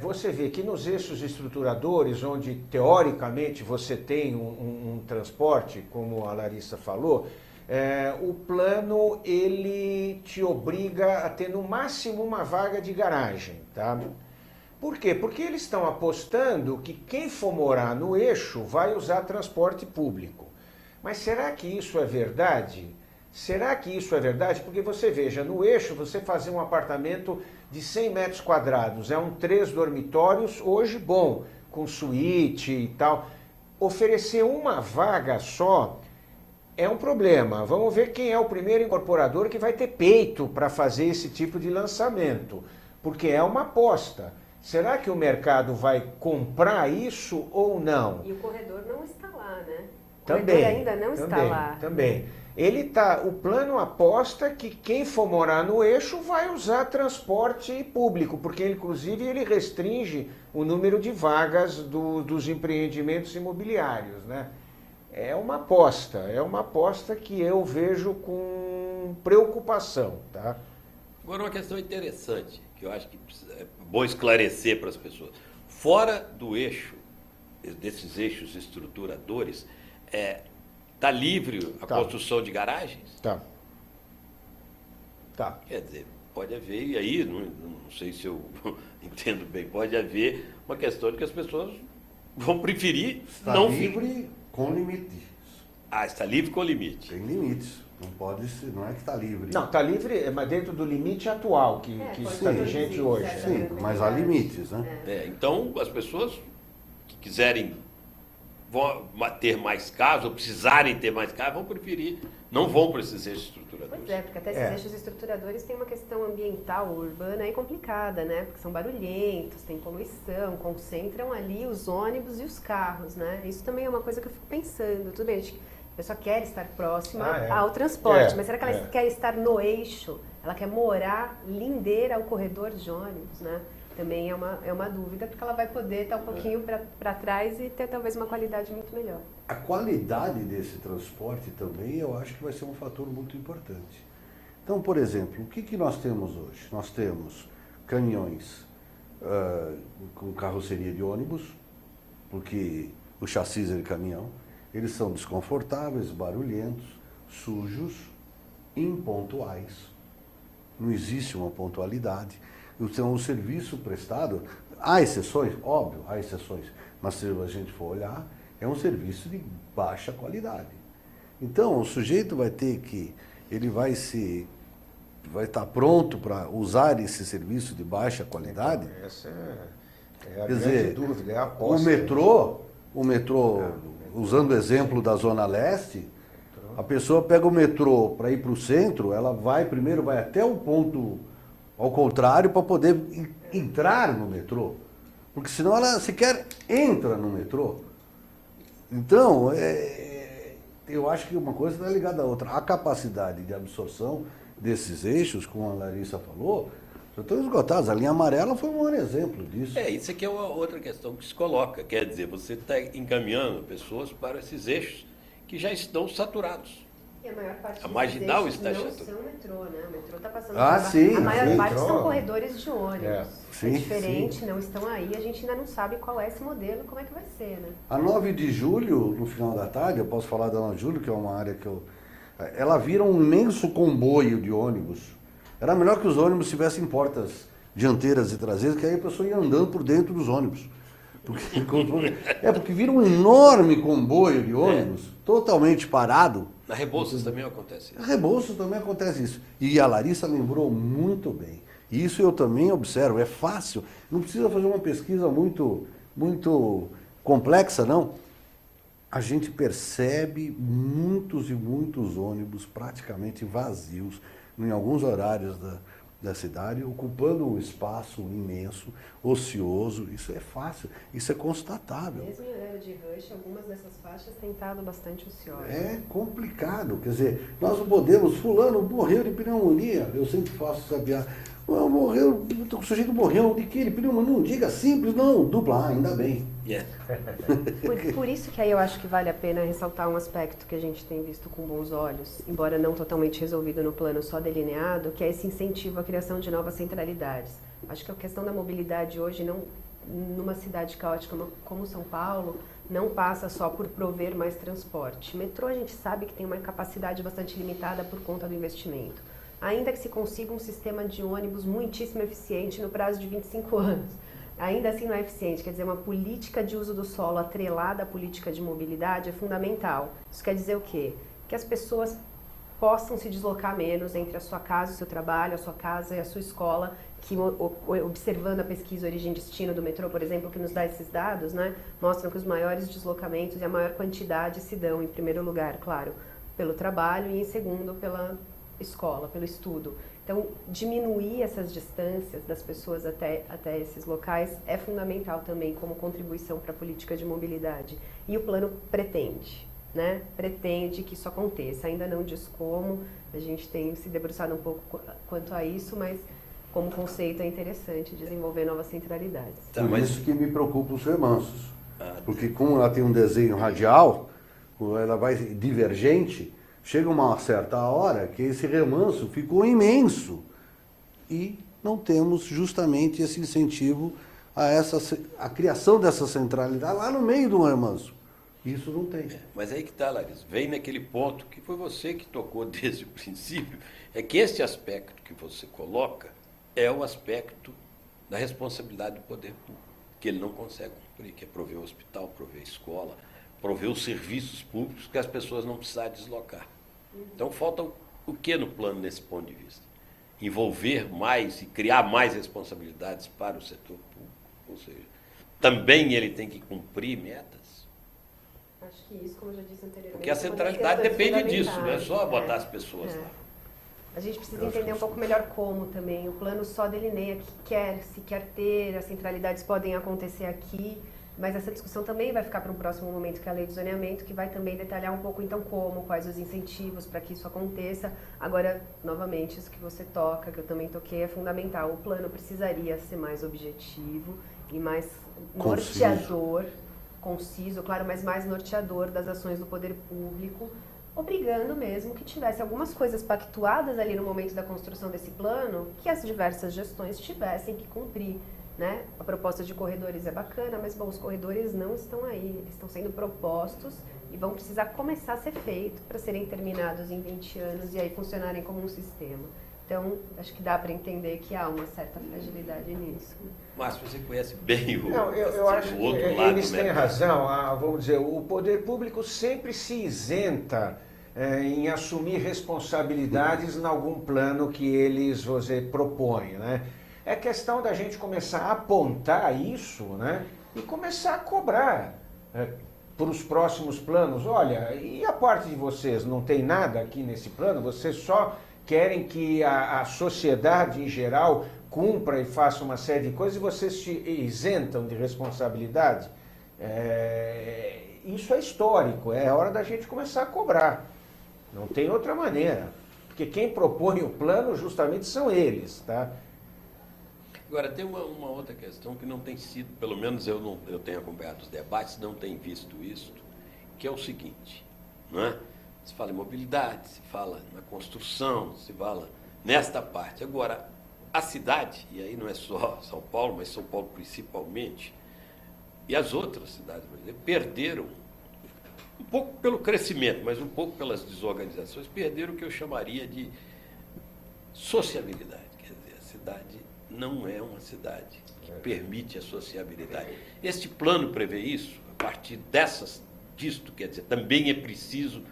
Você vê que nos eixos estruturadores, onde teoricamente você tem um transporte, como a Larissa falou, o plano ele te obriga a ter no máximo uma vaga de garagem, tá? Por quê? Porque eles estão apostando que quem for morar no eixo vai usar transporte público. Mas será que isso é verdade? Será que isso é verdade? Porque você veja, no eixo você fazer um apartamento de 100 metros quadrados, 3 dormitórios, hoje bom, com suíte e tal. Oferecer uma vaga só é um problema. Vamos ver quem é o primeiro incorporador que vai ter peito para fazer esse tipo de lançamento. Porque é uma aposta. Será que o mercado vai comprar isso ou não? E o corredor não está lá, né? O Também, corredor ainda não está lá. Também. O plano aposta que quem for morar no eixo vai usar transporte público, porque inclusive ele restringe o número de vagas dos empreendimentos imobiliários, né? É uma aposta que eu vejo com preocupação, tá? Agora, uma questão interessante, que eu acho que é bom esclarecer para as pessoas. Fora do eixo, desses eixos estruturadores, está livre a construção de garagens? Tá. Quer dizer, pode haver, e aí, não sei se eu entendo bem, pode haver uma questão de que as pessoas vão preferir Está não livre com limites. Está livre com limite. Tem limites. Não pode ser, não é que está livre. Não, está livre, mas dentro do limite atual que está vigente hoje. Sim, mas há limites, né? Então, as pessoas que quiserem ter mais casa, ou precisarem ter mais casa, vão preferir, não vão para esses eixos estruturadores. Pois é, porque até esses eixos estruturadores têm uma questão ambiental, urbana aí complicada, né? Porque são barulhentos, tem poluição, concentram ali os ônibus e os carros, né? Isso também é uma coisa que eu fico pensando. Tudo bem, a pessoa quer estar próxima ao transporte, mas será que ela quer estar no eixo? Ela quer morar lindeira ao corredor de ônibus, né? Também é uma dúvida, porque ela vai poder estar um pouquinho para trás e ter talvez uma qualidade muito melhor. A qualidade desse transporte também eu acho que vai ser um fator muito importante. Então, por exemplo, o que nós temos hoje? Nós temos caminhões com carroceria de ônibus, porque o chassi é de caminhão, eles são desconfortáveis, barulhentos, sujos, impontuais. Não existe uma pontualidade. Então, o serviço prestado, há exceções, óbvio, há exceções, mas se a gente for olhar, é um serviço de baixa qualidade. Então, o sujeito vai ter que, ele vai estar pronto para usar esse serviço de baixa qualidade. Então, essa é a Quer grande dizer, dúvida, é a aposta. o metrô, usando o exemplo da Zona Leste, a pessoa pega o metrô para ir para o centro, ela primeiro vai até o ponto ao contrário para poder entrar no metrô, porque senão ela sequer entra no metrô. Então, eu acho que uma coisa está ligada à outra. A capacidade de absorção desses eixos, como a Larissa falou, já estão esgotados. A linha amarela foi um exemplo disso. Isso aqui é uma outra questão que se coloca. Quer dizer, você está encaminhando pessoas para esses eixos que já estão saturados. E a maior parte A marginal está não chato. são metrô, né? O metrô está passando sim, a maior sim, parte metrô. são corredores de ônibus. Sim, diferente, não estão aí, a gente ainda não sabe qual é esse modelo, como é que vai ser, né? A 9 de julho, no final da tarde, eu posso falar da 9 de julho, que é uma área que ela vira um imenso comboio de ônibus. Era melhor que os ônibus tivessem portas dianteiras e traseiras, que aí a pessoa ia andando por dentro dos ônibus. Porque vira um enorme comboio de ônibus, totalmente parado. Na Rebouças também acontece isso. Na Rebouças também acontece isso. E a Larissa lembrou muito bem. E isso eu também observo, é fácil. Não precisa fazer uma pesquisa muito complexa, não. a gente percebe muitos e muitos ônibus praticamente vazios em alguns horários da cidade, ocupando um espaço imenso, ocioso. Isso é fácil, isso é constatável. Mesmo em horário de rush, algumas dessas faixas têm estado bastante ociosas. É complicado, quer dizer, nós não podemos, fulano morreu de pneumonia, eu sempre faço sabiá. Morreu, o sujeito morreu de que? De pneumonia, não diga simples, não, dupla, ainda bem. Yeah. Por isso que aí eu acho que vale a pena ressaltar um aspecto que a gente tem visto com bons olhos, embora não totalmente resolvido no plano só delineado, que é esse incentivo à criação de novas centralidades. Acho que a questão da mobilidade hoje, não, numa cidade caótica como São Paulo, não passa só por prover mais transporte. Metrô a gente sabe que tem uma capacidade bastante limitada por conta do investimento. Ainda que se consiga um sistema de ônibus muitíssimo eficiente no prazo de 25 anos. Ainda assim não é eficiente, quer dizer, uma política de uso do solo atrelada à política de mobilidade é fundamental. Isso quer dizer o quê? Que as pessoas possam se deslocar menos entre a sua casa e o seu trabalho, a sua casa e a sua escola, que observando a pesquisa Origem e Destino do metrô, por exemplo, que nos dá esses dados, né, mostram que os maiores deslocamentos e a maior quantidade se dão, em primeiro lugar, claro, pelo trabalho e em segundo pela escola, pelo estudo. Então, diminuir essas distâncias das pessoas até esses locais é fundamental também como contribuição para a política de mobilidade. E o plano pretende, né? Pretende que isso aconteça. Ainda não diz como, a gente tem se debruçado um pouco quanto a isso, mas como conceito é interessante desenvolver novas centralidades. Tá, por isso que me preocupa os remansos. Porque como ela tem um desenho radial, ela vai divergente, chega uma certa hora que esse remanso ficou imenso e não temos justamente esse incentivo a criação dessa centralidade lá no meio do remanso. Isso não tem. Mas aí que está, Larissa, vem naquele ponto que foi você que tocou desde o princípio, é que esse aspecto que você coloca é o aspecto da responsabilidade do poder público, que ele não consegue cumprir, que é prover o hospital, prover a escola, prover os serviços públicos que as pessoas não precisam deslocar. Então falta o que no plano nesse ponto de vista? Envolver mais e criar mais responsabilidades para o setor público, ou seja, também ele tem que cumprir metas. Acho que isso, como eu já disse anteriormente, porque a centralidade depende disso, não é só botar as pessoas lá. A gente precisa entender um pouco melhor como também. O plano só delineia que se quer ter, as centralidades podem acontecer aqui, mas essa discussão também vai ficar para um próximo momento, que é a lei de zoneamento, que vai também detalhar um pouco então como, quais os incentivos para que isso aconteça. Agora, novamente, isso que você toca, que eu também toquei, é fundamental. O plano precisaria ser mais objetivo e mais norteador, conciso, claro, mas mais norteador das ações do poder público, obrigando mesmo que tivesse algumas coisas pactuadas ali no momento da construção desse plano, que as diversas gestões tivessem que cumprir, né? A proposta de corredores é bacana, mas bom, os corredores não estão aí, eles estão sendo propostos e vão precisar começar a ser feitos para serem terminados em 20 anos e aí funcionarem como um sistema. Então, acho que dá para entender que há uma certa fragilidade nisso. Márcio, você conhece bem o Não, eu acho que outro lado. Eles têm razão. Vamos dizer, o poder público sempre se isenta em assumir responsabilidades em algum plano que eles, vamos dizer, propõem, né? É questão da gente começar a apontar isso, né? E começar a cobrar para os próximos planos. Olha, e a parte de vocês? Não tem nada aqui nesse plano? Vocês só querem que a sociedade em geral cumpra e faça uma série de coisas e vocês se isentam de responsabilidade? Isso é histórico, é hora da gente começar a cobrar. Não tem outra maneira. Porque quem propõe o plano justamente são eles, tá? Agora, tem uma outra questão que não tem sido, pelo menos eu tenho acompanhado os debates, não tenho visto isso, que é o seguinte, não é? Se fala em mobilidade, se fala na construção, se fala nesta parte. Agora, a cidade, e aí não é só São Paulo, mas São Paulo principalmente, e as outras cidades brasileiras, perderam, um pouco pelo crescimento, mas um pouco pelas desorganizações, perderam o que eu chamaria de sociabilidade. Quer dizer, a cidade não é uma cidade que permite a sociabilidade. Este plano prevê isso, a partir disto, quer dizer, também é preciso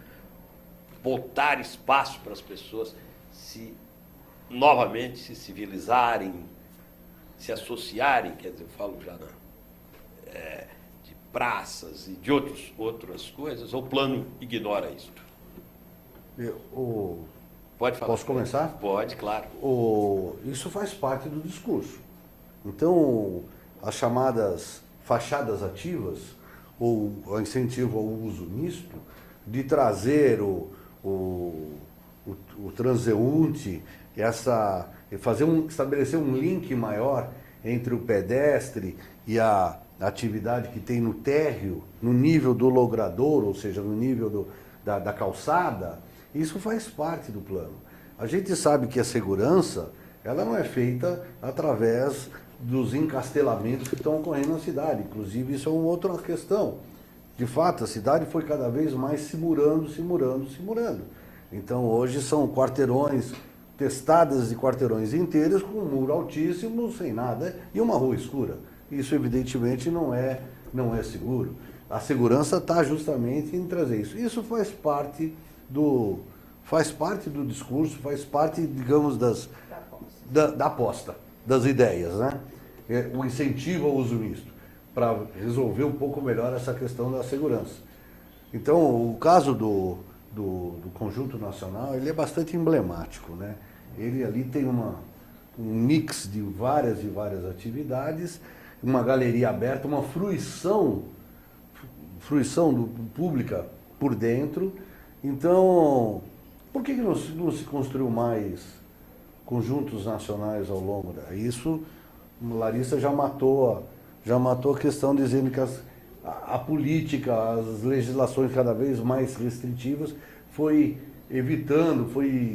botar espaço para as pessoas novamente se civilizarem, se associarem, quer dizer, eu falo já de praças e de outras coisas, ou o plano ignora isso? Pode falar. Posso começar? Pode, claro. Isso faz parte do discurso. Então, as chamadas fachadas ativas, ou o incentivo ao uso misto, de trazer o transeunte, estabelecer um link maior entre o pedestre e a atividade que tem no térreo, no nível do logrador, ou seja, no nível da calçada, isso faz parte do plano. A gente sabe que a segurança, ela não é feita através dos encastelamentos que estão ocorrendo na cidade. Inclusive, isso é uma outra questão. De fato, a cidade foi cada vez mais se murando. Então, hoje são quarteirões, testadas de quarteirões inteiros com um muro altíssimo, sem nada, e uma rua escura. Isso, evidentemente, não é seguro. A segurança está justamente em trazer isso. Isso faz parte do discurso, faz parte, digamos, da aposta, das ideias, né? O incentivo ao uso misto, para resolver um pouco melhor essa questão da segurança. Então, o caso do Conjunto Nacional, ele é bastante emblemático, né? Ele ali tem um mix de várias atividades, uma galeria aberta, uma fruição pública por dentro. Então, por que não se construiu mais conjuntos nacionais ao longo isso? Larissa já matou a questão, dizendo que a política, as legislações cada vez mais restritivas foi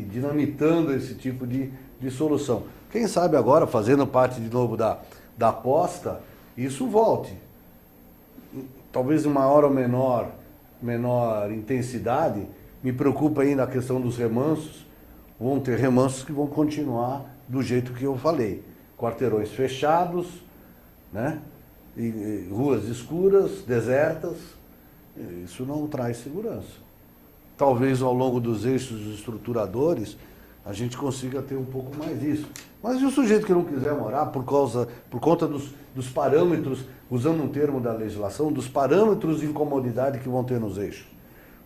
dinamitando esse tipo de solução. Quem sabe agora, fazendo parte de novo da aposta, isso volte. Talvez em maior ou menor intensidade. Me preocupa ainda a questão dos remansos. Vão ter remansos que vão continuar do jeito que eu falei. Quarteirões fechados, né? E ruas escuras, desertas. Isso não traz segurança. Talvez ao longo dos eixos estruturadores a gente consiga ter um pouco mais disso. Mas e o sujeito que não quiser morar por conta dos parâmetros, usando um termo da legislação, dos parâmetros de incomodidade que vão ter nos eixos?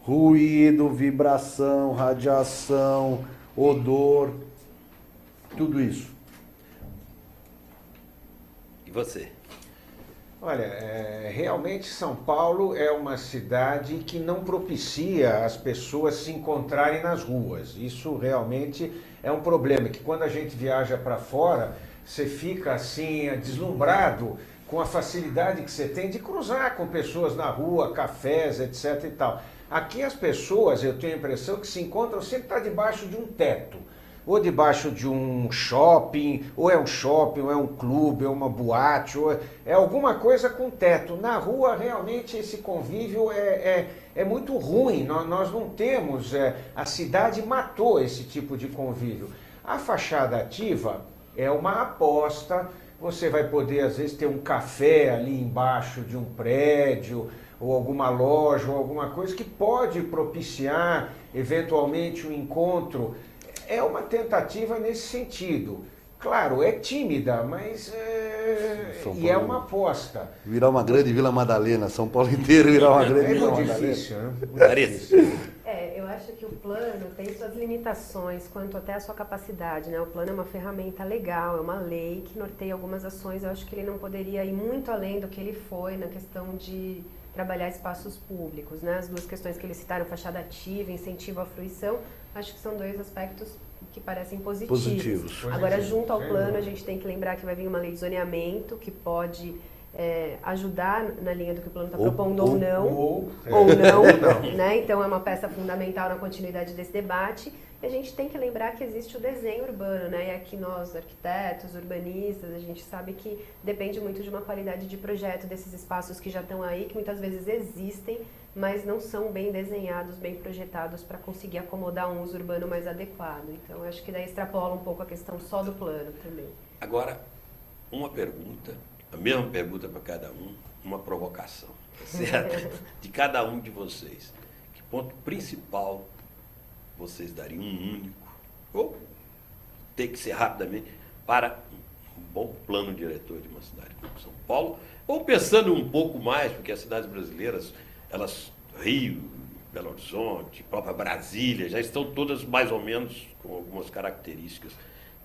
Ruído, vibração, radiação, odor, tudo isso. E você? Olha, realmente São Paulo é uma cidade que não propicia as pessoas se encontrarem nas ruas. Isso realmente é um problema, que quando a gente viaja para fora, você fica assim deslumbrado com a facilidade que você tem de cruzar com pessoas na rua, cafés, etc. e tal. Aqui as pessoas, eu tenho a impressão que se encontram sempre está debaixo de um teto. Ou debaixo de um shopping, ou é um clube, ou uma boate, ou é alguma coisa com teto. Na rua, realmente, esse convívio é muito ruim. Nós não temos, a cidade matou esse tipo de convívio. A fachada ativa é uma aposta, você vai poder, às vezes, ter um café ali embaixo de um prédio, ou alguma loja, ou alguma coisa que pode propiciar, eventualmente, um encontro. É uma tentativa nesse sentido. Claro, é tímida, mas é uma aposta. Virar uma grande Vila Madalena, São Paulo inteiro virar uma grande Vila Madalena. É muito difícil, né? Muito difícil. Eu acho que o plano tem suas limitações quanto até a sua capacidade, né? O plano é uma ferramenta legal, é uma lei que norteia algumas ações. Eu acho que ele não poderia ir muito além do que ele foi na questão de trabalhar espaços públicos, né? As duas questões que eles citaram, fachada ativa, incentivo à fruição, acho que são dois aspectos que parecem positivos. Agora, junto ao plano, a gente tem que lembrar que vai vir uma lei de zoneamento que pode ajudar na linha do que o plano está propondo ou não, né? Então é uma peça fundamental na continuidade desse debate. E a gente tem que lembrar que existe o desenho urbano, né? E aqui nós, arquitetos, urbanistas, a gente sabe que depende muito de uma qualidade de projeto desses espaços que já estão aí, que muitas vezes existem, mas não são bem desenhados, bem projetados para conseguir acomodar um uso urbano mais adequado. Então, acho que daí extrapola um pouco a questão só do plano também. Agora, uma pergunta, a mesma pergunta para cada um, uma provocação, certo? De cada um de vocês. Que ponto principal vocês dariam, um único, ou tem que ser rapidamente, para um bom plano diretor de uma cidade como São Paulo, ou pensando um pouco mais, porque as cidades brasileiras, elas, Rio, Belo Horizonte, própria Brasília, já estão todas mais ou menos com algumas características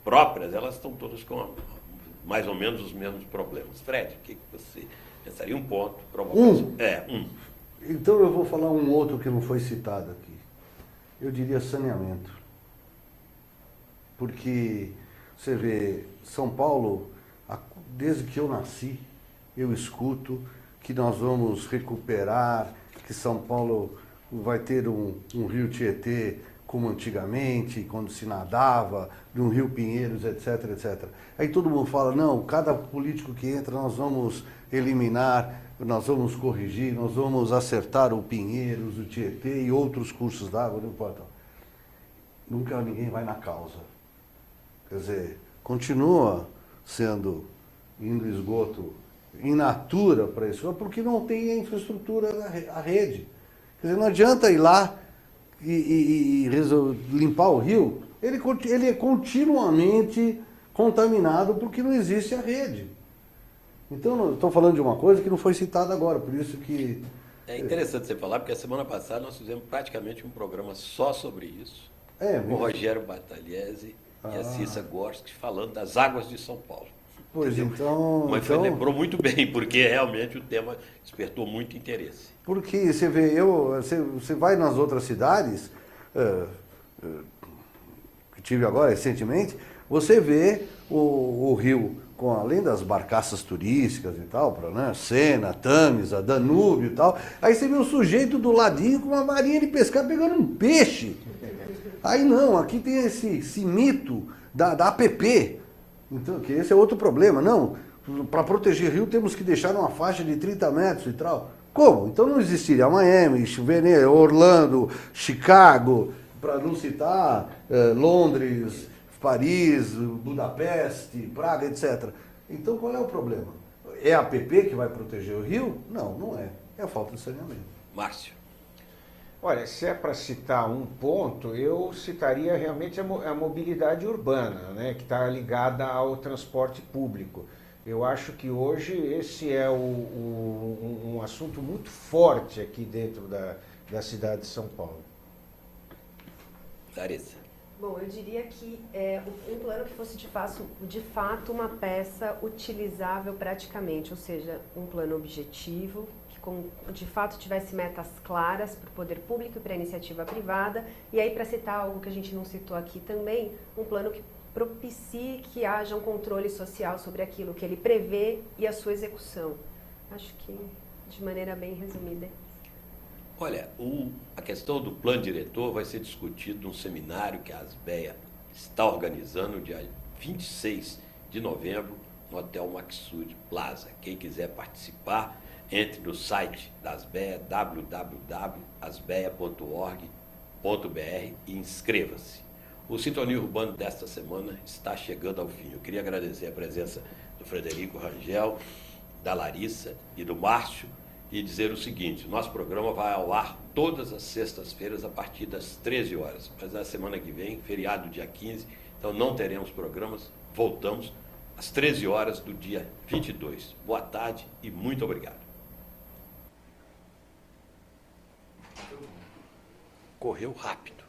próprias, elas estão todas com mais ou menos os mesmos problemas. Fred, o que você pensaria? Um ponto, provocação. Então eu vou falar um outro que não foi citado aqui. Eu diria saneamento. Porque você vê, São Paulo, desde que eu nasci, eu escuto que nós vamos recuperar, que São Paulo vai ter um rio Tietê como antigamente, quando se nadava, de um rio Pinheiros, etc, etc. Aí todo mundo fala, não, cada político que entra nós vamos eliminar, nós vamos corrigir, nós vamos acertar o Pinheiros, o Tietê e outros cursos d'água, não importa. Nunca ninguém vai na causa. Quer dizer, continua sendo indo esgoto in natura para isso, porque não tem a infraestrutura, a rede. Quer dizer, não adianta ir lá e limpar o rio, ele é continuamente contaminado porque não existe a rede. Então, estou falando de uma coisa que não foi citada agora, por isso que... É interessante você falar, porque a semana passada nós fizemos praticamente um programa só sobre isso, com o Rogério Battagliese e a Cissa Gorski, falando das águas de São Paulo. Pois então... Mas então, lembrou muito bem, porque realmente o tema despertou muito interesse. Porque você vê, você vai nas outras cidades, que tive agora recentemente, você vê o rio, além das barcaças turísticas e tal, né, Sena, Tamisa, Danúbio e tal, aí você vê o sujeito do ladinho com uma varinha de pescar pegando um peixe. Aí não, aqui tem esse mito da APP, então, que esse é outro problema. Não, para proteger rio temos que deixar uma faixa de 30 metros e tal. Como? Então não existiria Miami, Veneza, Orlando, Chicago, para não citar Londres, Paris, Budapeste, Praga, etc. Então qual é o problema? É a APP que vai proteger o rio? Não, não é. É a falta de saneamento. Márcio. Olha, se é para citar um ponto, eu citaria realmente a mobilidade urbana, né, que está ligada ao transporte público. Eu acho que hoje esse é um assunto muito forte aqui dentro da cidade de São Paulo. Larissa. Bom, eu diria que um plano que fosse de fato uma peça utilizável praticamente, ou seja, um plano objetivo, que de fato tivesse metas claras para o poder público e para a iniciativa privada, e aí, para citar algo que a gente não citou aqui também, um plano que propicie que haja um controle social sobre aquilo que ele prevê e a sua execução. Acho que de maneira bem resumida. Olha, a questão do plano diretor vai ser discutido num seminário que a ASBEA está organizando no dia 26 de novembro no Hotel Maxud Plaza. Quem quiser participar, entre no site da ASBEA, www.asbea.org.br e inscreva-se. O Sintonia Urbana desta semana está chegando ao fim. Eu queria agradecer a presença do Frederico Rangel, da Larissa e do Márcio e dizer o seguinte: nosso programa vai ao ar todas as sextas-feiras a partir das 13 horas. Mas na semana que vem, feriado dia 15, então não teremos programas, voltamos às 13 horas do dia 22. Boa tarde e muito obrigado. Correu rápido.